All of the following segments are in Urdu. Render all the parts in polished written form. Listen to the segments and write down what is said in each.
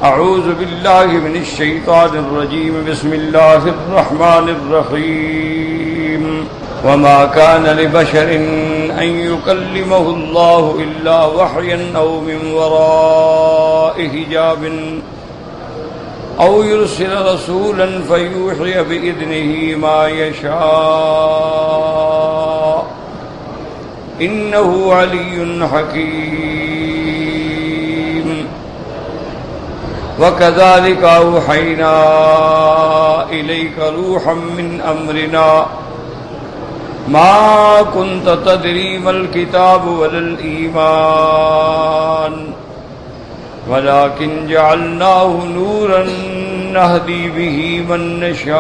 اعوذ باللہ من الشیطان الرجیم بسم اللہ الرحمن الرحیم وما كان لبشر ان يكلمه الله الا وحيا او من وراء حجاب او يرسل رسولا فيوحي بإذنه ما يشاء انه علي حكيم وكذلك أوحينا إليك روحا من أمرنا ما كنت تدري ما الكتاب ولا الإيمان ولكن جعلناه نورا نهدي به من نشاء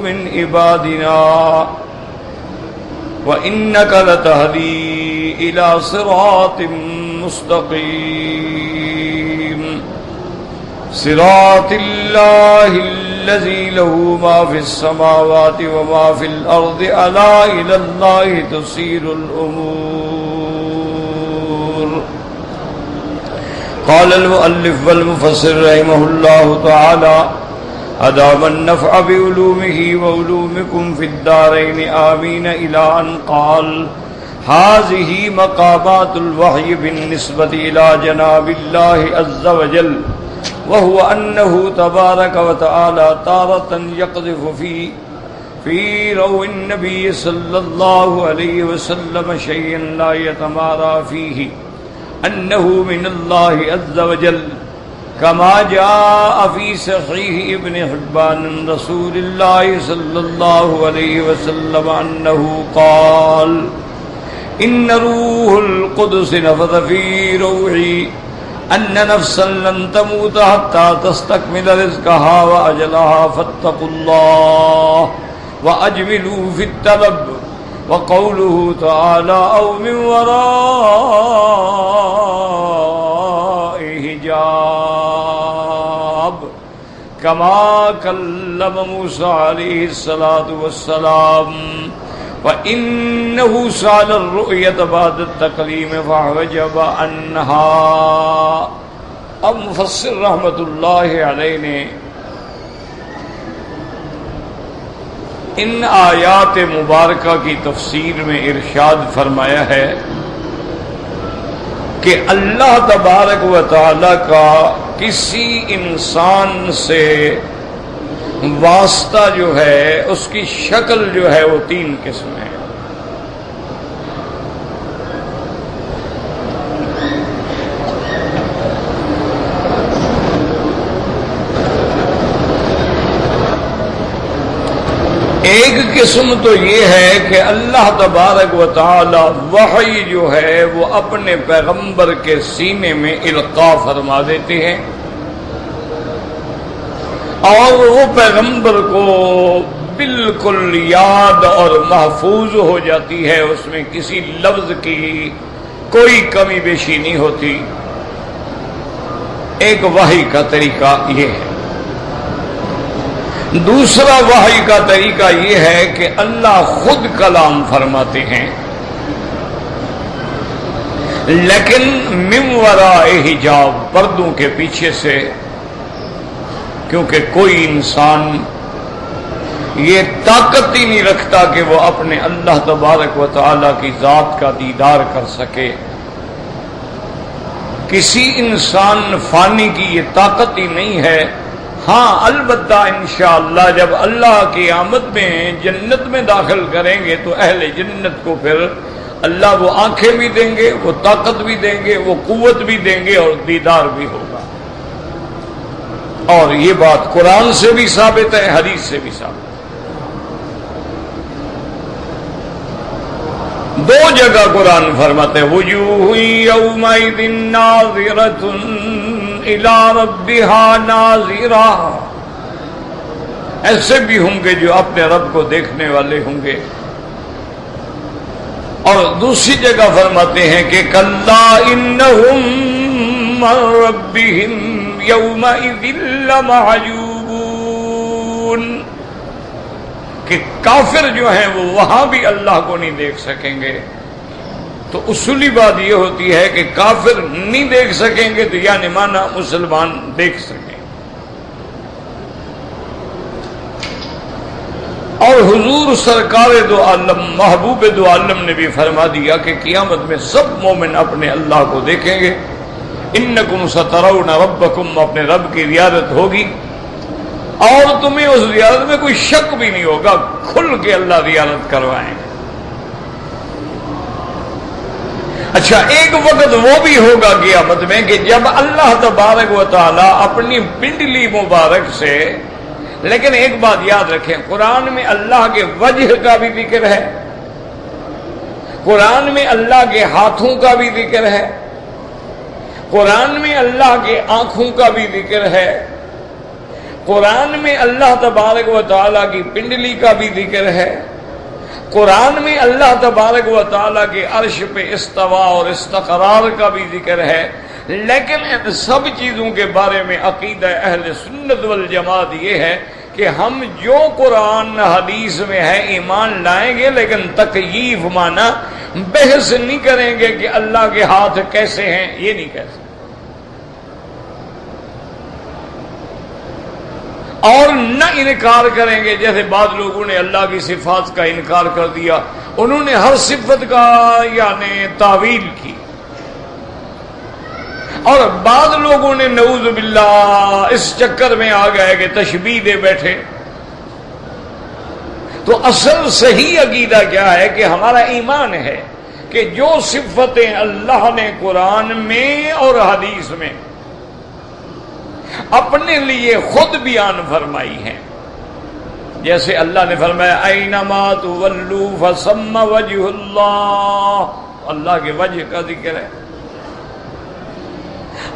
من عبادنا وإنك لتهدي إلى صراط مستقيم صراط الله الذي له ما في السماوات وما في الأرض ألا إلى الله تصير الأمور. قال المؤلف والمفسر رحمه الله تعالى أدام النفع بعلومه وعلومكم في الدارين آمين إلى أن قال هذه مقامات الوحي بالنسبة إلى جناب الله عز وجل وهو أنه تبارك وتعالى تارة يقذف في روع النبي صلى الله عليه وسلم شيئا لا يتمارى فيه أنه من الله عز وجل كما جاء في صحيح ابن حبان رسول الله صلى الله عليه وسلم أنه قال إن روح القدس نفث في روعي أن نفسا لن تموت حتى تستكمل رزقها وأجلها فاتقوا الله وأجملوا في الطلب. وقوله تعالى أو من وراء حجاب كما كلم موسى عليه الصلاة والسلام وَإِنَّهُ سَأَلَ الرُّؤْيَةَ بَعْدَ التَّكْلِيمِ فَحَجَبَ عَنْهَا. اب مفسر رحمت اللہ علیہ نے ان آیات مبارکہ کی تفسیر میں ارشاد فرمایا ہے کہ اللہ تبارک و تعالی کا کسی انسان سے واسطہ جو ہے اس کی شکل جو ہے وہ تین قسم ہے. ایک قسم تو یہ ہے کہ اللہ تبارک و تعالی وحی جو ہے وہ اپنے پیغمبر کے سینے میں القاء فرما دیتے ہیں اور وہ پیغمبر کو بالکل یاد اور محفوظ ہو جاتی ہے، اس میں کسی لفظ کی کوئی کمی بیشی نہیں ہوتی. ایک وحی کا طریقہ یہ ہے. دوسرا وحی کا طریقہ یہ ہے کہ اللہ خود کلام فرماتے ہیں لیکن من وراء حجاب، پردوں کے پیچھے سے، کیونکہ کوئی انسان یہ طاقت ہی نہیں رکھتا کہ وہ اپنے اللہ تبارک و تعالی کی ذات کا دیدار کر سکے. کسی انسان فانی کی یہ طاقت ہی نہیں ہے. ہاں البتہ انشاءاللہ جب اللہ کی آمد میں جنت میں داخل کریں گے تو اہل جنت کو پھر اللہ وہ آنکھیں بھی دیں گے، وہ طاقت بھی دیں گے، وہ قوت بھی دیں گے اور دیدار بھی ہوگا. اور یہ بات قرآن سے بھی ثابت ہے، حدیث سے بھی ثابت ہے. دو جگہ قرآن فرماتے ہیں وجوہ یومئذ ناظرۃ الی ربہا ناظرہ. ایسے بھی ہوں گے جو اپنے رب کو دیکھنے والے ہوں گے. اور دوسری جگہ فرماتے ہیں کہ کلا انہم من ربہم یومئذ لمحجوبون، کہ کافر جو ہیں وہ وہاں بھی اللہ کو نہیں دیکھ سکیں گے. تو اصولی بات یہ ہوتی ہے کہ کافر نہیں دیکھ سکیں گے تو یعنی مانا مسلمان دیکھ سکیں. اور حضور سرکار دو عالم محبوب دو عالم نے بھی فرما دیا کہ قیامت میں سب مومن اپنے اللہ کو دیکھیں گے. انکم سترون ربکم، اپنے رب کی زیارت ہوگی اور تمہیں اس زیارت میں کوئی شک بھی نہیں ہوگا، کھل کے اللہ زیارت کروائیں. اچھا، ایک وقت وہ بھی ہوگا قیامت میں کہ جب اللہ تبارک و تعالی اپنی پنڈلی مبارک سے، لیکن ایک بات یاد رکھیں، قرآن میں اللہ کے وجہ کا بھی ذکر ہے، قرآن میں اللہ کے ہاتھوں کا بھی ذکر ہے، قرآن میں اللہ کے آنکھوں کا بھی ذکر ہے، قرآن میں اللہ تبارک و تعالیٰ کی پنڈلی کا بھی ذکر ہے، قرآن میں اللہ تبارک و تعالیٰ کے عرش پہ استوا اور استقرار کا بھی ذکر ہے. لیکن ان سب چیزوں کے بارے میں عقیدہ اہل سنت والجماعت یہ ہے کہ ہم جو قرآن حدیث میں ہے ایمان لائیں گے، لیکن تکییف مانا بحث نہیں کریں گے کہ اللہ کے ہاتھ کیسے ہیں، یہ نہیں کہہ سکتے. اور نہ انکار کریں گے، جیسے بعض لوگوں نے اللہ کی صفات کا انکار کر دیا، انہوں نے ہر صفت کا یعنی تعویل کی. اور بعض لوگوں نے نعوذ باللہ اس چکر میں آ گئے کہ تشبیہ دے بیٹھے. تو اصل صحیح عقیدہ کیا ہے کہ ہمارا ایمان ہے کہ جو صفتیں اللہ نے قرآن میں اور حدیث میں اپنے لیے خود بیان فرمائی ہیں، جیسے اللہ نے فرمایا اینما تولوا فثم وجہ اللہ، اللہ کے وجہ کا ذکر ہے.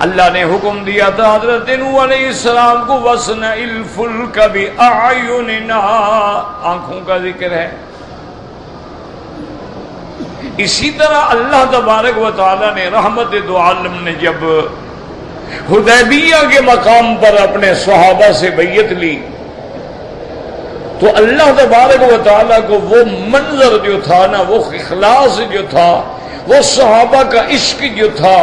اللہ نے حکم دیا تھا حضرت نوح علیہ السلام کو وَاصْنَعِ الْفُلْكَ بِأَعْيُنِنَا، آنکھوں کا ذکر ہے. اسی طرح اللہ تبارک و تعالی نے رحمت دو عالم نے جب حدیبیہ کے مقام پر اپنے صحابہ سے بیعت لی تو اللہ تبارک و تعالیٰ کو وہ منظر جو تھا نا، وہ اخلاص جو تھا، وہ صحابہ کا عشق جو تھا،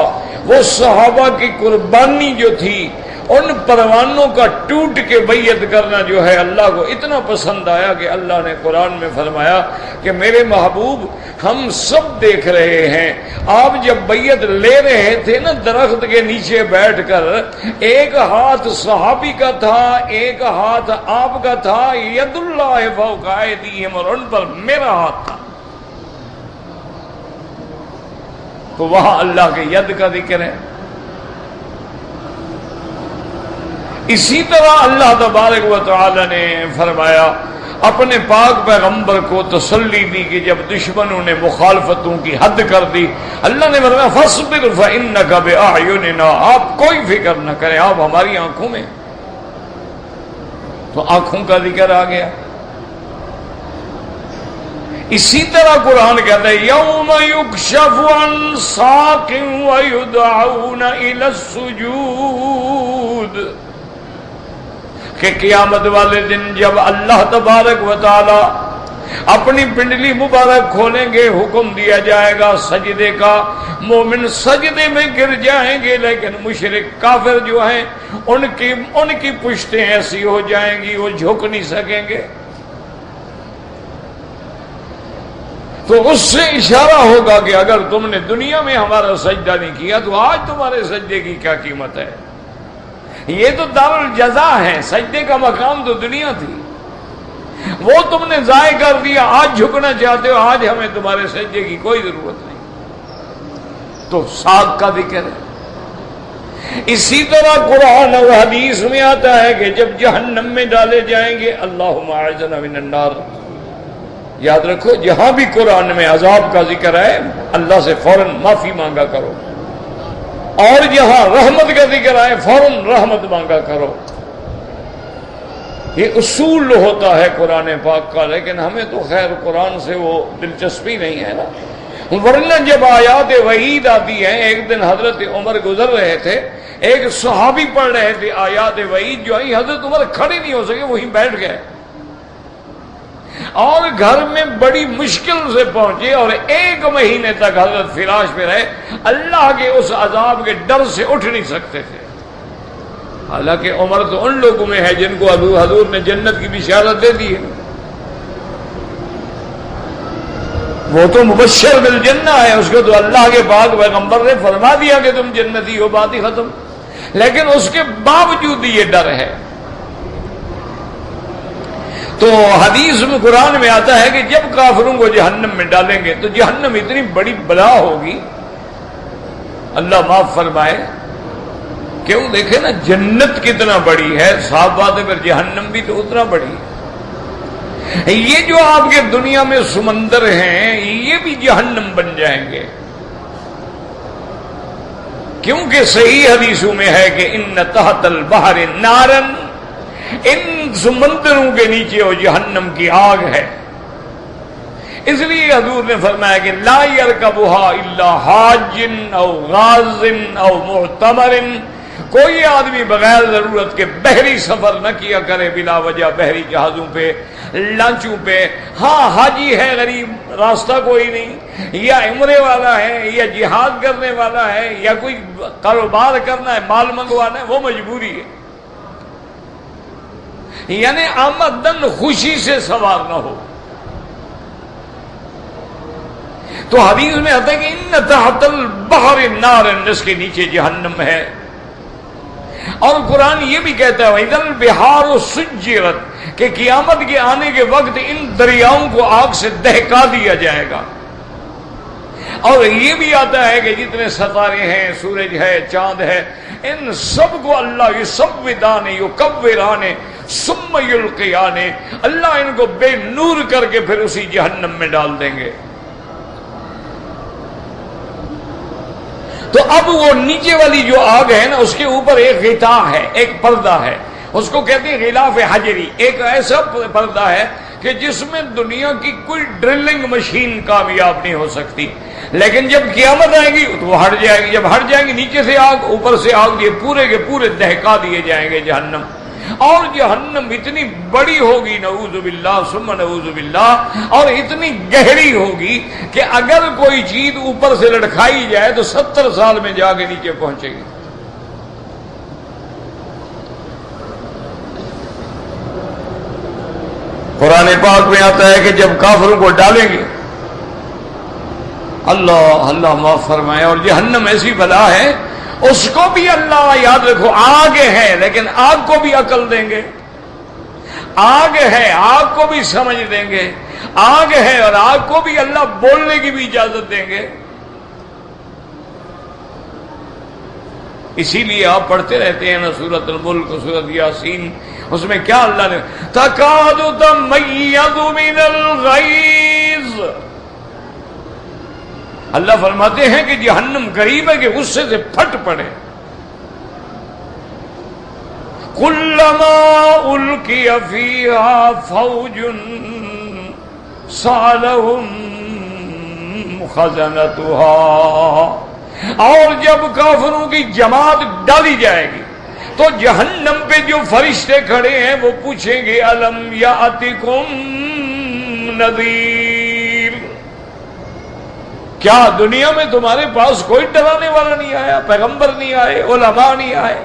وہ صحابہ کی قربانی جو تھی، ان پروانوں کا ٹوٹ کے بیعت کرنا جو ہے اللہ کو اتنا پسند آیا کہ اللہ نے قرآن میں فرمایا کہ میرے محبوب ہم سب دیکھ رہے ہیں. آپ جب بیعت لے رہے تھے نا درخت کے نیچے بیٹھ کر، ایک ہاتھ صحابی کا تھا، ایک ہاتھ آپ کا تھا، ید اللہ فوق ایدیہم، اور ان پر میرا ہاتھ تھا. تو وہاں اللہ کے ید کا ذکر ہے. اسی طرح اللہ تبارک و تعالی نے فرمایا، اپنے پاک پیغمبر کو تسلی دی کہ جب دشمنوں نے مخالفتوں کی حد کر دی، اللہ نے فرمایا فاصبر فإنک بأعیننا، آپ کوئی فکر نہ کریں، آپ ہماری آنکھوں میں. تو آنکھوں کا ذکر آ گیا. اسی طرح قرآن کہتا ہے یوم یکشف عن ساق ویدعون الی السجود، کہ قیامت والے دن جب اللہ تبارک و تعالی اپنی پنڈلی مبارک کھولیں گے، حکم دیا جائے گا سجدے کا، مومن سجدے میں گر جائیں گے، لیکن مشرک کافر جو ہیں ان کی پشتیں ایسی ہو جائیں گی وہ جھک نہیں سکیں گے. تو اس سے اشارہ ہوگا کہ اگر تم نے دنیا میں ہمارا سجدہ نہیں کیا تو آج تمہارے سجدے کی کیا قیمت ہے. یہ تو دار الجزا ہے، سجدے کا مقام تو دنیا تھی، وہ تم نے ضائع کر دیا، آج جھکنا چاہتے ہو، آج ہمیں تمہارے سجدے کی کوئی ضرورت نہیں. تو ساق کا ذکر ہے. اسی طرح قرآن و حدیث میں آتا ہے کہ جب جہنم میں ڈالے جائیں گے، اللہم اعذنا من النار. یاد رکھو جہاں بھی قرآن میں عذاب کا ذکر ہے اللہ سے فوراً معافی مانگا کرو، اور جہاں رحمت کا ذکر آئے فوراً رحمت مانگا کرو. یہ اصول ہوتا ہے قرآن پاک کا، لیکن ہمیں تو خیر قرآن سے وہ دلچسپی نہیں ہے نا. ورنہ جب آیات وعید آتی ہیں، ایک دن حضرت عمر گزر رہے تھے، ایک صحابی پڑھ رہے تھے آیات وعید جو آئی، حضرت عمر کھڑے نہیں ہو سکے، وہیں بیٹھ گئے. اور گھر میں بڑی مشکل سے پہنچے اور 1 مہینے تک حضرت فراش پہ رہے، اللہ کے اس عذاب کے ڈر سے اٹھ نہیں سکتے تھے۔ حالانکہ عمر تو ان لوگوں میں ہے جن کو حضور نے جنت کی بشارت دے دی ہے، وہ تو مبشر بالجنہ ہے، اس کو تو اللہ کے پاک پیغمبر نے فرما دیا کہ تم جنتی ہو، بات ہی ختم۔ لیکن اس کے باوجود یہ ڈر ہے۔ تو حدیث میں قرآن میں آتا ہے کہ جب کافروں کو جہنم میں ڈالیں گے تو جہنم اتنی بڑی بلا ہوگی، اللہ معاف فرمائے، کیوں دیکھیں نا جنت کتنا بڑی ہے، صاف بات ہے، پھر جہنم بھی تو اتنا بڑی ہے۔ یہ جو آپ کے دنیا میں سمندر ہیں یہ بھی جہنم بن جائیں گے، کیونکہ صحیح حدیثوں میں ہے کہ ان تحت البحر نارن، ان سمندروں کے نیچے وہ جہنم کی آگ ہے۔ اس لیے حضور نے فرمایا کہ لا یرکبھا الا حاج او غاز او معتمر، کوئی آدمی بغیر ضرورت کے بحری سفر نہ کیا کرے بلا وجہ، بحری جہازوں پہ، لانچوں پہ۔ ہاں حاجی ہے غریب، راستہ کوئی نہیں، یا عمرے والا ہے، یا جہاد کرنے والا ہے، یا کوئی کاروبار کرنا ہے، مال منگوانا ہے، وہ مجبوری ہے، یعنی آمدن خوشی سے سوار نہ ہو۔ تو حدیث میں آتا ہے کہ ان تحت البحر نار، جس کے نیچے جہنم ہے۔ اور قرآن یہ بھی کہتا ہے وَإِذَا الْبِحَارُ سُجِّرَتْ، کہ قیامت کے آنے کے وقت ان دریاؤں کو آگ سے دہکا دیا جائے گا۔ اور یہ بھی آتا ہے کہ جتنے ستارے ہیں، سورج ہے، چاند ہے، ان سب کو اللہ یصوّدان یکوّران ثم یلقیان، اللہ ان کو بے نور کر کے پھر اسی جہنم میں ڈال دیں گے۔ تو اب وہ نیچے والی جو آگ ہے نا، اس کے اوپر ایک غطاء ہے، ایک پردہ ہے، اس کو کہتے ہیں غلاف حجری، ایک ایسا پردہ ہے کہ جس میں دنیا کی کوئی ڈرلنگ مشین کامیاب نہیں ہو سکتی۔ لیکن جب قیامت آئے گی تو وہ ہٹ جائے گی، جب ہٹ جائیں گی نیچے سے آگ، اوپر سے آگ، یہ پورے کے پورے دہکا دیے جائیں گے جہنم۔ اور جہنم اتنی بڑی ہوگی، نعوذ باللہ ثم نعوذ باللہ، اور اتنی گہری ہوگی کہ اگر کوئی چیز اوپر سے لڑکھائی جائے تو 70 سال میں جا کے نیچے پہنچے گی۔ قرآن پاک میں آتا ہے کہ جب کافروں کو ڈالیں گے، اللہ معاف فرمائے، اور جہنم ایسی بلا ہے اس کو بھی اللہ، یاد رکھو آگ ہے لیکن آگ کو بھی عقل دیں گے، آگ ہے آگ کو بھی سمجھ دیں گے، آگ ہے اور آگ کو بھی اللہ بولنے کی بھی اجازت دیں گے۔ اسی لیے آپ پڑھتے رہتے ہیں نا سورۃ الملک، سورۃ یاسین، اس میں کیا اللہ نے تکاد تمیز من الغیظ، اللہ فرماتے ہیں کہ جہنم قریب ہے کہ غصے سے پھٹ پڑے۔ کلما القی فیہا فوج سألہم خزنتہا، اور جب کافروں کی جماعت ڈالی جائے گی تو جہنم پہ جو فرشتے کھڑے ہیں وہ پوچھیں گے الم یاتکم نذیر، کیا دنیا میں تمہارے پاس کوئی ڈرانے والا نہیں آیا، پیغمبر نہیں آئے، علماء نہیں آئے؟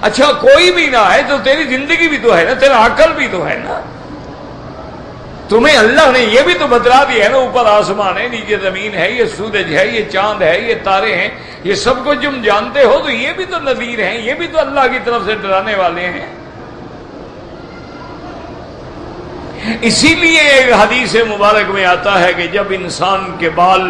اچھا کوئی بھی نہ آئے تو تیری زندگی بھی تو ہے نا، تیرا عقل بھی تو ہے نا، تمہیں اللہ نے یہ بھی تو بتلا دیا ہے نا، اوپر آسمان ہے، نیچے زمین ہے، یہ سورج ہے، یہ چاند ہے، یہ تارے ہیں، یہ سب کچھ تم جانتے ہو، تو یہ بھی تو نذیر ہیں، یہ بھی تو اللہ کی طرف سے ڈرانے والے ہیں۔ اسی لیے ایک حدیث مبارک میں آتا ہے کہ جب انسان کے بال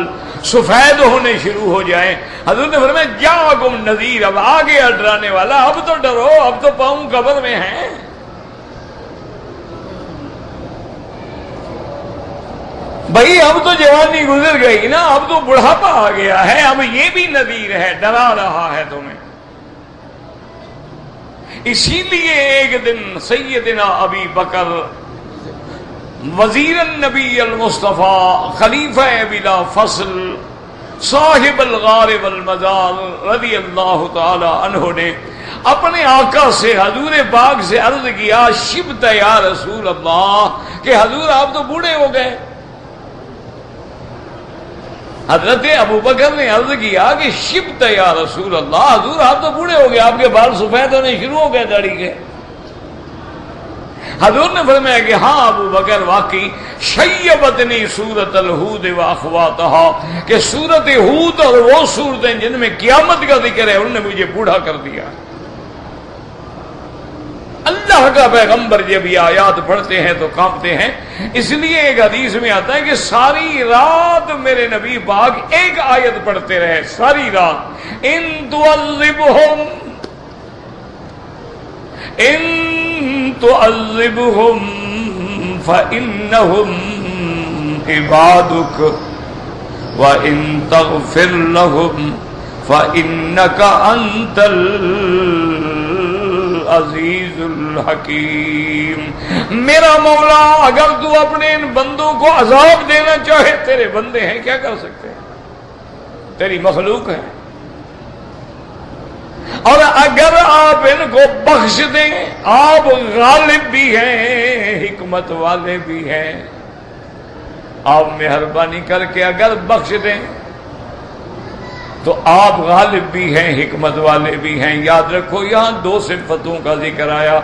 سفید ہونے شروع ہو جائیں، حضور نے فرمایا جاءکم نذیر، اب آ گیا ڈرانے والا، اب تو ڈرو، اب تو پاؤں قبر میں ہیں۔ بھائی اب تو جوانی گزر گئی نا، اب تو بڑھاپا آ گیا ہے، اب یہ بھی نذیر ہے، ڈرا رہا ہے تمہیں۔ اسی لیے ایک دن سیدنا ابی بکر وزیر النبی المصطفیٰ، خلیفہ بلا فصل، صاحب الغار والمزار رضی اللہ تعالی عنہ نے اپنے آقا سے، حضور پاک سے عرض کیا شبت یا رسول اللہ، کہ کہ حضور آپ تو بوڑھے ہو گئے. حضرت ابو بکر نے عرض کیا کہ شبت یا رسول اللہ، حضور آپ تو بوڑھے ہو گئے، آپ کے بال سفید ہونے شروع ہو گئے داڑھی کے. حضور نے فرمایا کہ ہاں ابو بکر، واقعی شیبتنی سورۃ الہود واخواتہا، کہ سورۃ ہود اور وہ سورتیں جن میں قیامت کا ذکر ہے انہوں نے مجھے بوڑھا کر دیا. اللہ کا پیغمبر جب یہ آیات پڑھتے ہیں تو کانپتے ہیں. اس لیے ایک حدیث میں آتا ہے کہ ساری رات میرے نبی پاک ایک آیت پڑھتے رہے، ساری رات. ان تعذبهم فإنهم عبادك وإن تغفر لهم فإنك أنت العزیز الحکیم. میرا مولا اگر تو اپنے ان بندوں کو عذاب دینا چاہے، تیرے بندے ہیں کیا کر سکتے ہیں، تیری مخلوق ہے. اور اگر آپ ان کو بخش دیں، آپ غالب بھی ہیں، حکمت والے بھی ہیں، آپ مہربانی کر کے اگر بخش دیں تو آپ غالب بھی ہیں، حکمت والے بھی ہیں. یاد رکھو یہاں دو صفتوں کا ذکر آیا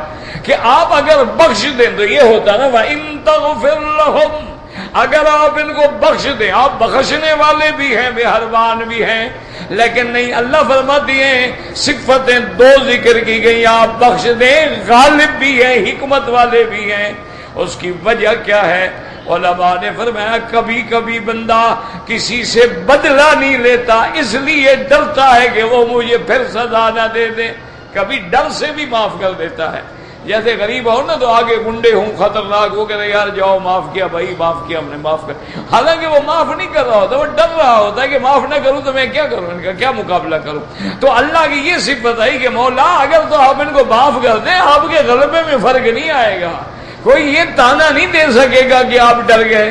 کہ آپ اگر بخش دیں تو یہ ہوتا نا وَإِن تَغْفِرْ لَهُمْ، اگر آپ ان کو بخش دیں، آپ بخشنے والے بھی ہیں، مہربان بھی ہیں. لیکن نہیں، اللہ فرماتی ہیں صفتیں دو ذکر کی گئی، آپ بخش دیں، غالب بھی ہیں، حکمت والے بھی ہیں. اس کی وجہ کیا ہے؟ علماء نے فرمایا کبھی کبھی بندہ کسی سے بدلہ نہیں لیتا، اس لیے ڈرتا ہے کہ وہ مجھے پھر سزا نہ دے دے. کبھی ڈر سے بھی معاف کر دیتا ہے. جیسے غریب ہو نا تو آگے گنڈے ہوں خطرناک، وہ کہتے یار جاؤ معاف کیا بھائی، معاف کیا ہم نے، معاف کر. حالانکہ وہ معاف نہیں کر رہا ہوتا، وہ ڈر رہا ہوتا ہے کہ معاف نہ کروں تو میں کیا کروں، ان کا کیا مقابلہ کروں. تو اللہ کی یہ صفت ہے کہ مولا اگر تو آپ ان کو معاف کر دیں، آپ کے غلبے میں فرق نہیں آئے گا. کوئی یہ تانا نہیں دے سکے گا کہ آپ ڈر گئے.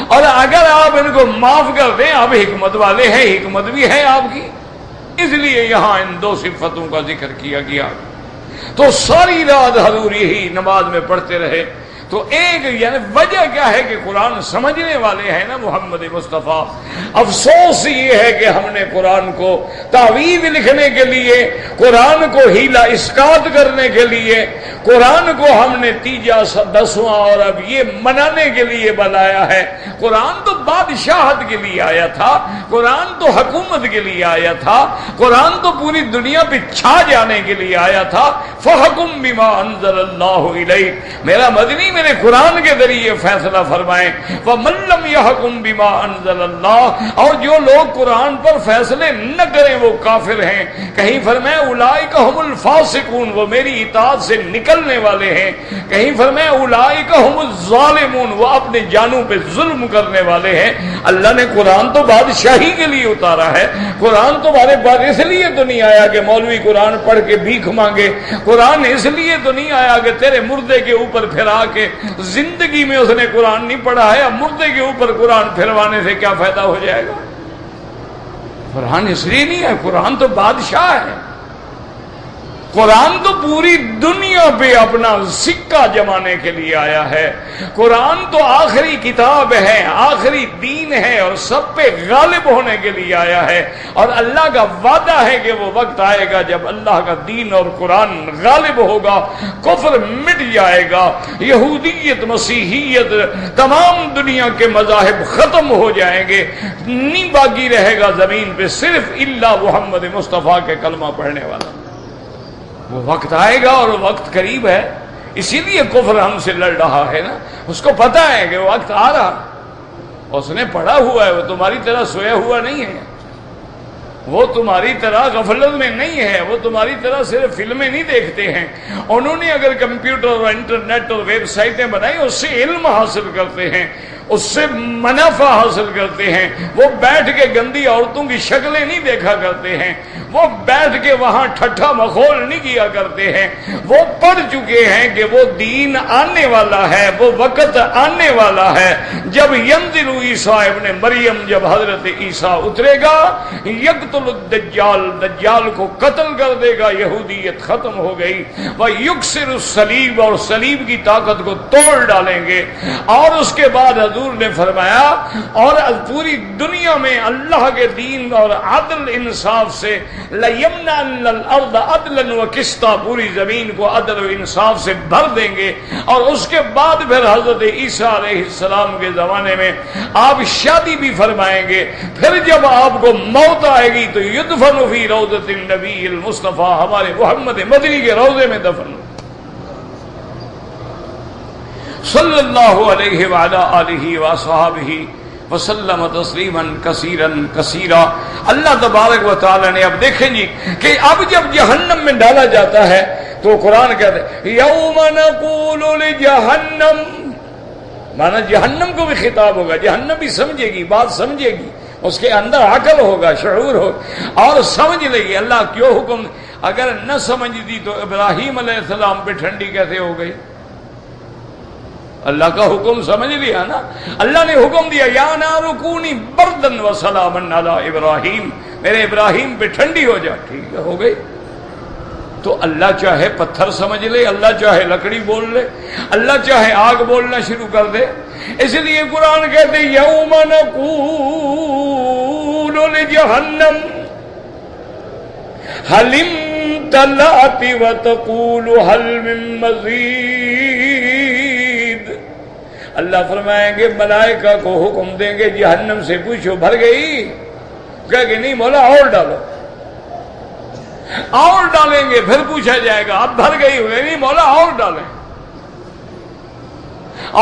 اور اگر آپ ان کو معاف کر دیں، آپ حکمت والے ہیں، حکمت بھی ہے آپ کی. اس لیے یہاں ان دو صفتوں کا ذکر کیا گیا. تو ساری رات حضور یہی نماز میں پڑھتے رہے. تو ایک یعنی وجہ کیا ہے کہ قرآن سمجھنے والے ہیں نا محمد مصطفیٰ. افسوس یہ ہے کہ ہم نے قرآن کو تعویذ لکھنے کے لیے، قرآن کو ہیلا اسقاط کرنے کے لیے، قرآن کو ہم نے تیجا دسواں اور اب یہ منانے کے لیے بنایا ہے. قرآن تو بادشاہت کے لیے آیا تھا، قرآن تو حکومت کے لیے آیا تھا، قرآن تو پوری دنیا پہ چھا جانے کے لیے آیا تھا. فحکم بما انزل اللہ الیک، میرا مدنی میرے قرآن کے ذریعے فیصلہ فرمائیں. ومن لم یحکم بما انزل اللہ، اور جو لوگ قرآن پر فیصلے نہ کریں وہ کافر ہیں. کہیں فرمائے اولئک هم الفاسقون، وہ میری اطاعت سے نکلنے والے ہیں. کہیں فرمائے اولئک هم الظالمون، وہ اپنے جانوں پہ ظلم کرنے والے ہیں. اللہ نے قرآن تو بادشاہی کے لیے اتارا ہے. قرآن تمہارے پاس اس لیے تو نہیں آیا کہ مولوی قرآن پڑھ کے بھیک مانگے. قرآن اس لیے تو نہیں آیا کہ تیرے مردے کے اوپر پھرا کے، زندگی میں اس نے قرآن نہیں پڑھا ہے، اب مردے کے اوپر قرآن پھروانے سے کیا فائدہ ہو جائے گا. قرآن اس لیے نہیں ہے، قرآن تو بادشاہ ہے. قرآن تو پوری دنیا پہ اپنا سکہ جمانے کے لیے آیا ہے. قرآن تو آخری کتاب ہے، آخری دین ہے، اور سب پہ غالب ہونے کے لیے آیا ہے. اور اللہ کا وعدہ ہے کہ وہ وقت آئے گا جب اللہ کا دین اور قرآن غالب ہوگا، کفر مٹ جائے گا، یہودیت، مسیحیت، تمام دنیا کے مذاہب ختم ہو جائیں گے. نہیں باقی رہے گا زمین پہ صرف الا محمد مصطفیٰ کے کلمہ پڑھنے والا. وہ وقت آئے گا اور وقت قریب ہے. اسی لیے کفر ہم سے لڑ رہا ہے نا، اس کو پتا ہے کہ وقت آ رہا، اس نے پڑھا ہوا ہے. وہ تمہاری طرح سویا ہوا نہیں ہے، وہ تمہاری طرح غفلت میں نہیں ہے، وہ تمہاری طرح صرف فلمیں نہیں دیکھتے ہیں. انہوں نے اگر کمپیوٹر اور انٹرنیٹ اور ویب سائٹیں بنائی، اس سے علم حاصل کرتے ہیں، اس سے منافع حاصل کرتے ہیں. وہ بیٹھ کے گندی عورتوں کی شکلیں نہیں دیکھا کرتے ہیں، وہ بیٹھ کے وہاں ٹھٹھا مخول نہیں کیا کرتے ہیں، وہ پڑھ چکے ہیں کہ وہ دین آنے والا ہے، وہ وقت آنے والا ہے جب ینزل عیسیٰ ابن مریم، جب حضرت عیسیٰ اترے گا، یقتل الدجال، دجال کو قتل کر دے گا، یہودیت ختم ہو گئی، وَيُكْسِرُ الصلیب، اور صلیب کی طاقت کو توڑ ڈالیں گے۔ اور اس کے بعد حضور نے فرمایا اور پوری دنیا میں اللہ کے دین اور عدل انصاف سے لَيَمْنَعَنَّ الْأَرْضَ عَدْلًا وَقِسْطًا، پوری زمین کو عدل و انصاف سے بھر دیں گے۔ اور اس کے بعد پھر حضرت عیسیٰ علیہ السلام کے زمانے میں آپ شادی بھی فرمائیں گے، پھر جب آپ کو موت آئے گی تو یدفن فی روضۃ النبی المصطفیٰ، ہمارے محمد مدنی کے روضے میں دفن صلی اللہ علیہ وعلی آلہ وصحبہ وسلم تسلیما کثیرا کثیرا۔ اللہ تبارک و تعالی نے اب دیکھیں جی کہ اب جب جہنم میں ڈالا جاتا ہے تو قرآن کہتے ہیں یوم نقول لجہنم، مانا جہنم کو بھی خطاب ہوگا، جہنم بھی سمجھے گی، بات سمجھے گی، اس کے اندر عقل ہوگا، شعور ہوگا اور سمجھ لے گی اللہ کیوں حکم۔ اگر نہ سمجھتی تو ابراہیم علیہ السلام پہ ٹھنڈی کیسے ہو گئی؟ اللہ کا حکم سمجھ لیا نا، اللہ نے حکم دیا یا نار کونی بردن و سلاما علی ابراہیم، میرے ابراہیم پہ ٹھنڈی ہو جا، ٹھیک ہے ہو گئی۔ تو اللہ چاہے پتھر سمجھ لے، اللہ چاہے لکڑی بول لے، اللہ چاہے آگ بولنا شروع کر دے۔ اس لیے قرآن کہتے یوم نقول لجہنم حل امتلأت وتقول حل من مزید۔ اللہ فرمائیں گے ملائکہ کو حکم دیں گے جہنم سے پوچھو بھر گئی؟ کہے کہ نہیں مولا اور ڈالو، اور ڈالیں گے، پھر پوچھا جائے گا اب بھر گئی ہوئے؟ نہیں مولا اور ڈالیں،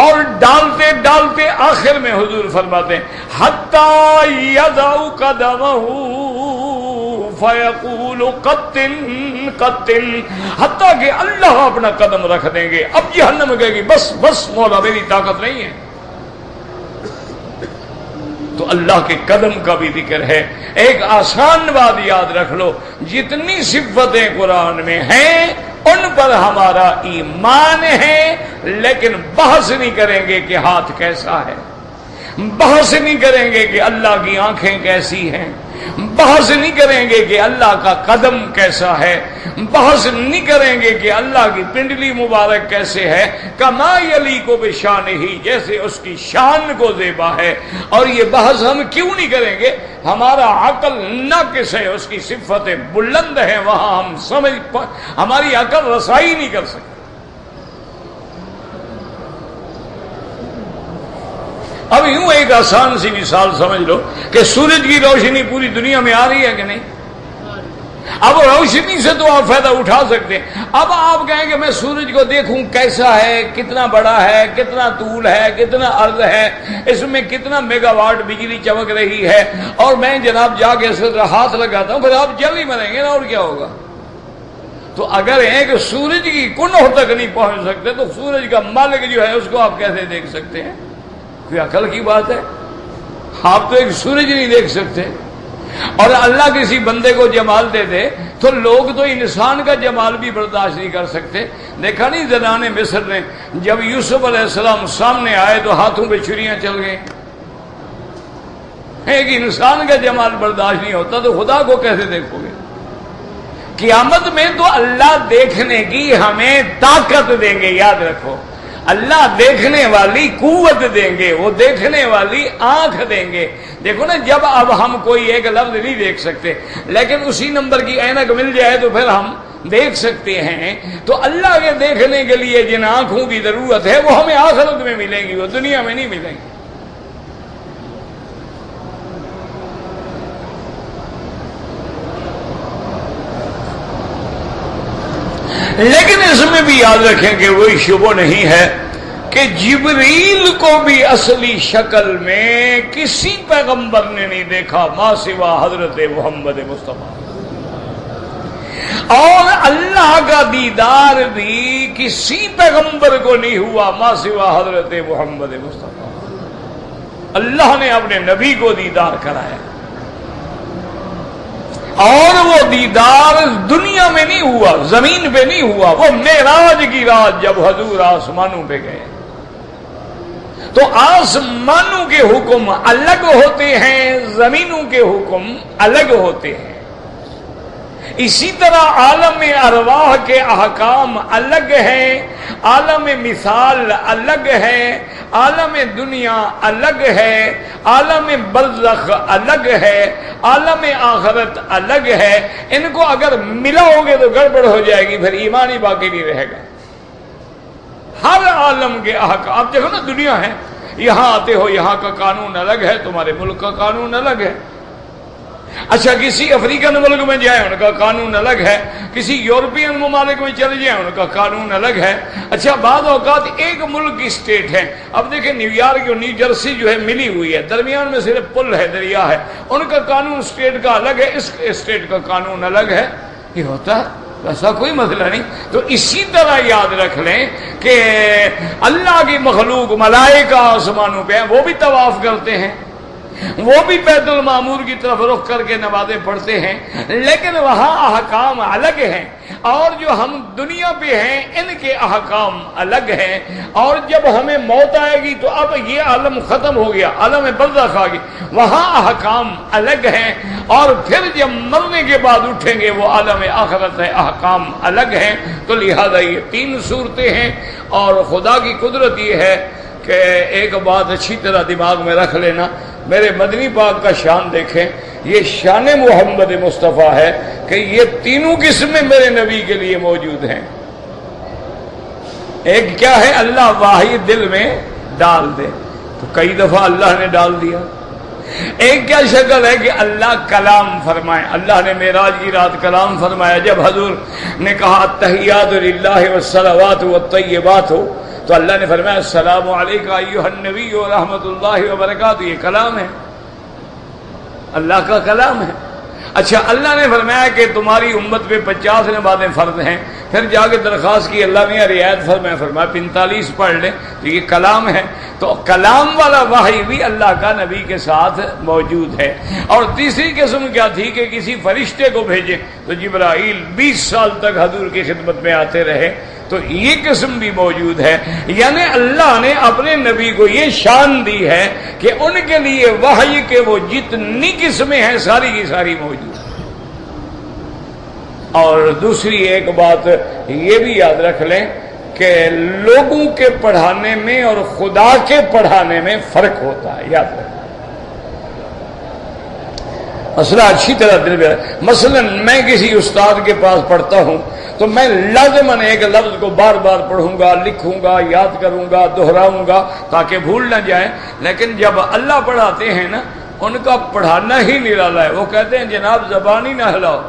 اور ڈالتے ڈالتے آخر میں حضور فرماتے ہیں حتی یضع قدمہ فیقول قطن قطن، حتیٰ کہ اللہ اپنا قدم رکھ دیں گے، اب جہنم کہے گی بس بس مولا میری طاقت نہیں ہے۔ تو اللہ کے قدم کا بھی ذکر ہے۔ ایک آسان بات یاد رکھ لو، جتنی صفتیں قرآن میں ہیں ان پر ہمارا ایمان ہے، لیکن بحث نہیں کریں گے کہ ہاتھ کیسا ہے، بحث نہیں کریں گے کہ اللہ کی آنکھیں کیسی ہیں، بحث نہیں کریں گے کہ اللہ کا قدم کیسا ہے، بحث نہیں کریں گے کہ اللہ کی پنڈلی مبارک کیسے ہے، کما یلیق بشانہ، جیسے اس کی شان کو زیبا ہے۔ اور یہ بحث ہم کیوں نہیں کریں گے؟ ہمارا عقل ناقص ہے، اس کی صفتیں بلند ہیں، وہاں ہم ہماری عقل رسائی نہیں کر سکتے۔ اب یوں ایک آسان سی مثال سمجھ لو کہ سورج کی روشنی پوری دنیا میں آ رہی ہے کہ نہیں؟ اب روشنی سے تو آپ فائدہ اٹھا سکتے ہیں۔ اب آپ کہیں کہ میں سورج کو دیکھوں کیسا ہے، کتنا بڑا ہے، کتنا طول ہے، کتنا عرض ہے، اس میں کتنا میگا واٹ بجلی چمک رہی ہے، اور میں جناب جا کے اس پر ہاتھ لگاتا ہوں، پھر آپ جل ہی مریں گے نا، اور کیا ہوگا؟ تو اگر ہے کہ سورج کی کنوں تک نہیں پہنچ سکتے تو سورج کا مالک جو ہے اس کو آپ کیسے دیکھ سکتے ہیں؟ کوئی عقل کی بات ہے؟ آپ تو ایک سورج نہیں دیکھ سکتے۔ اور اللہ کسی بندے کو جمال دے دے تو لوگ تو انسان کا جمال بھی برداشت نہیں کر سکتے۔ دیکھا نہیں زنان مصر نے جب یوسف علیہ السلام سامنے آئے تو ہاتھوں پہ چھریاں چل گئیں۔ ایک انسان کا جمال برداشت نہیں ہوتا تو خدا کو کیسے دیکھو گے؟ قیامت میں تو اللہ دیکھنے کی ہمیں طاقت دیں گے، یاد رکھو، اللہ دیکھنے والی قوت دیں گے، وہ دیکھنے والی آنکھ دیں گے۔ دیکھو نا، جب اب ہم کوئی ایک لفظ نہیں دیکھ سکتے لیکن اسی نمبر کی اینک مل جائے تو پھر ہم دیکھ سکتے ہیں۔ تو اللہ کے دیکھنے کے لیے جن آنکھوں کی ضرورت ہے وہ ہمیں آخرت میں ملیں گی، وہ دنیا میں نہیں ملیں گی۔ لیکن اس میں بھی یاد رکھیں کہ وہی شبہ نہیں ہے کہ جبریل کو بھی اصلی شکل میں کسی پیغمبر نے نہیں دیکھا ما سوا حضرت محمد مصطفیٰ، اور اللہ کا دیدار بھی کسی پیغمبر کو نہیں ہوا ما سوا حضرت محمد مصطفیٰ۔ اللہ نے اپنے نبی کو دیدار کرایا۔ اور وہ دیدار دنیا میں نہیں ہوا، زمین پہ نہیں ہوا، وہ معراج کی رات جب حضور آسمانوں پہ گئے. تو آسمانوں کے حکم الگ ہوتے ہیں، زمینوں کے حکم الگ ہوتے ہیں. اسی طرح عالم ارواح کے احکام الگ ہیں، عالم مثال الگ ہے، عالم دنیا الگ ہے، عالم برزخ الگ ہے، عالم آخرت الگ ہے. ان کو اگر ملاؤ گے تو گڑبڑ ہو جائے گی، پھر ایمان ہی باقی نہیں رہے گا. ہر عالم کے احکام، آپ دیکھو نا دنیا ہے، یہاں آتے ہو یہاں کا قانون الگ ہے، تمہارے ملک کا قانون الگ ہے. اچھا کسی افریقن ملک میں جائیں ان کا قانون الگ ہے، کسی یورپین ممالک میں چلے جائیں ان کا قانون الگ ہے. اچھا بعض اوقات ایک ملک کی اسٹیٹ ہے، اب دیکھیں نیو یارک اور نیو جرسی جو ہے ملی ہوئی ہے، درمیان میں صرف پل ہے، دریا ہے، ان کا قانون اسٹیٹ کا الگ ہے، اس اسٹیٹ کا قانون الگ ہے. یہ ہوتا ہے، ایسا کوئی مسئلہ نہیں. تو اسی طرح یاد رکھ لیں کہ اللہ کی مخلوق ملائکہ آسمانوں پہ ہیں، وہ بھی طواف کرتے ہیں، وہ بھی بیت المعمور کی طرف رخ کر کے نمازیں پڑھتے ہیں، لیکن وہاں احکام الگ ہیں. اور جو ہم دنیا پہ ہیں ان کے احکام الگ ہیں. اور جب ہمیں موت آئے گی تو اب یہ عالم ختم ہو گیا، عالم برزخ آ گئی، وہاں احکام الگ ہیں. اور پھر جب مرنے کے بعد اٹھیں گے وہ عالم آخرت ہے، احکام الگ ہیں. تو لہذا یہ 3 صورتیں ہیں. اور خدا کی قدرت یہ ہے کہ ایک بات اچھی طرح دماغ میں رکھ لینا، میرے مدنی پاک کا شان دیکھیں، یہ شان محمد مصطفیٰ ہے کہ یہ تینوں قسمیں میرے نبی کے لیے موجود ہیں. ایک کیا ہے، اللہ وحی دل میں ڈال دے، تو کئی دفعہ اللہ نے ڈال دیا. ایک کیا شکل ہے کہ اللہ کلام فرمائے، اللہ نے معراج کی رات کلام فرمایا. جب حضور نے کہا التحیات للہ والصلوات والطیبات ہو تو اللہ نے فرمایا السلام علیکہ ایھا النبی ورحمۃ اللہ وبرکاتہ. یہ کلام ہے، اللہ کا کلام ہے. اچھا اللہ نے فرمایا کہ تمہاری امت پہ 50 نمازیں فرض ہیں، پھر جا کے درخواست کی اللہ نے رعایت فرمایا 45 پڑھ لیں، تو یہ کلام ہے. تو کلام والا وحی بھی اللہ کا نبی کے ساتھ موجود ہے. اور تیسری قسم کیا تھی کہ کسی فرشتے کو بھیجے تو جبرائیل 20 سال تک حضور کی خدمت میں آتے رہے، تو یہ قسم بھی موجود ہے. یعنی اللہ نے اپنے نبی کو یہ شان دی ہے کہ ان کے لیے وحی کے وہ جتنی قسمیں ہیں ساری کی ساری موجود ہیں. اور دوسری ایک بات یہ بھی یاد رکھ لیں کہ لوگوں کے پڑھانے میں اور خدا کے پڑھانے میں فرق ہوتا ہے، یاد رکھیں. مسئلہ اچھی طرح دل میں، مثلا میں کسی استاد کے پاس پڑھتا ہوں تو میں لازماً ایک لفظ کو بار بار پڑھوں گا، لکھوں گا، یاد کروں گا، دہراؤں گا تاکہ بھول نہ جائے. لیکن جب اللہ پڑھاتے ہیں نا، ان کا پڑھانا ہی نرالا ہے. وہ کہتے ہیں جناب زبان ہی نہ ہلاؤ،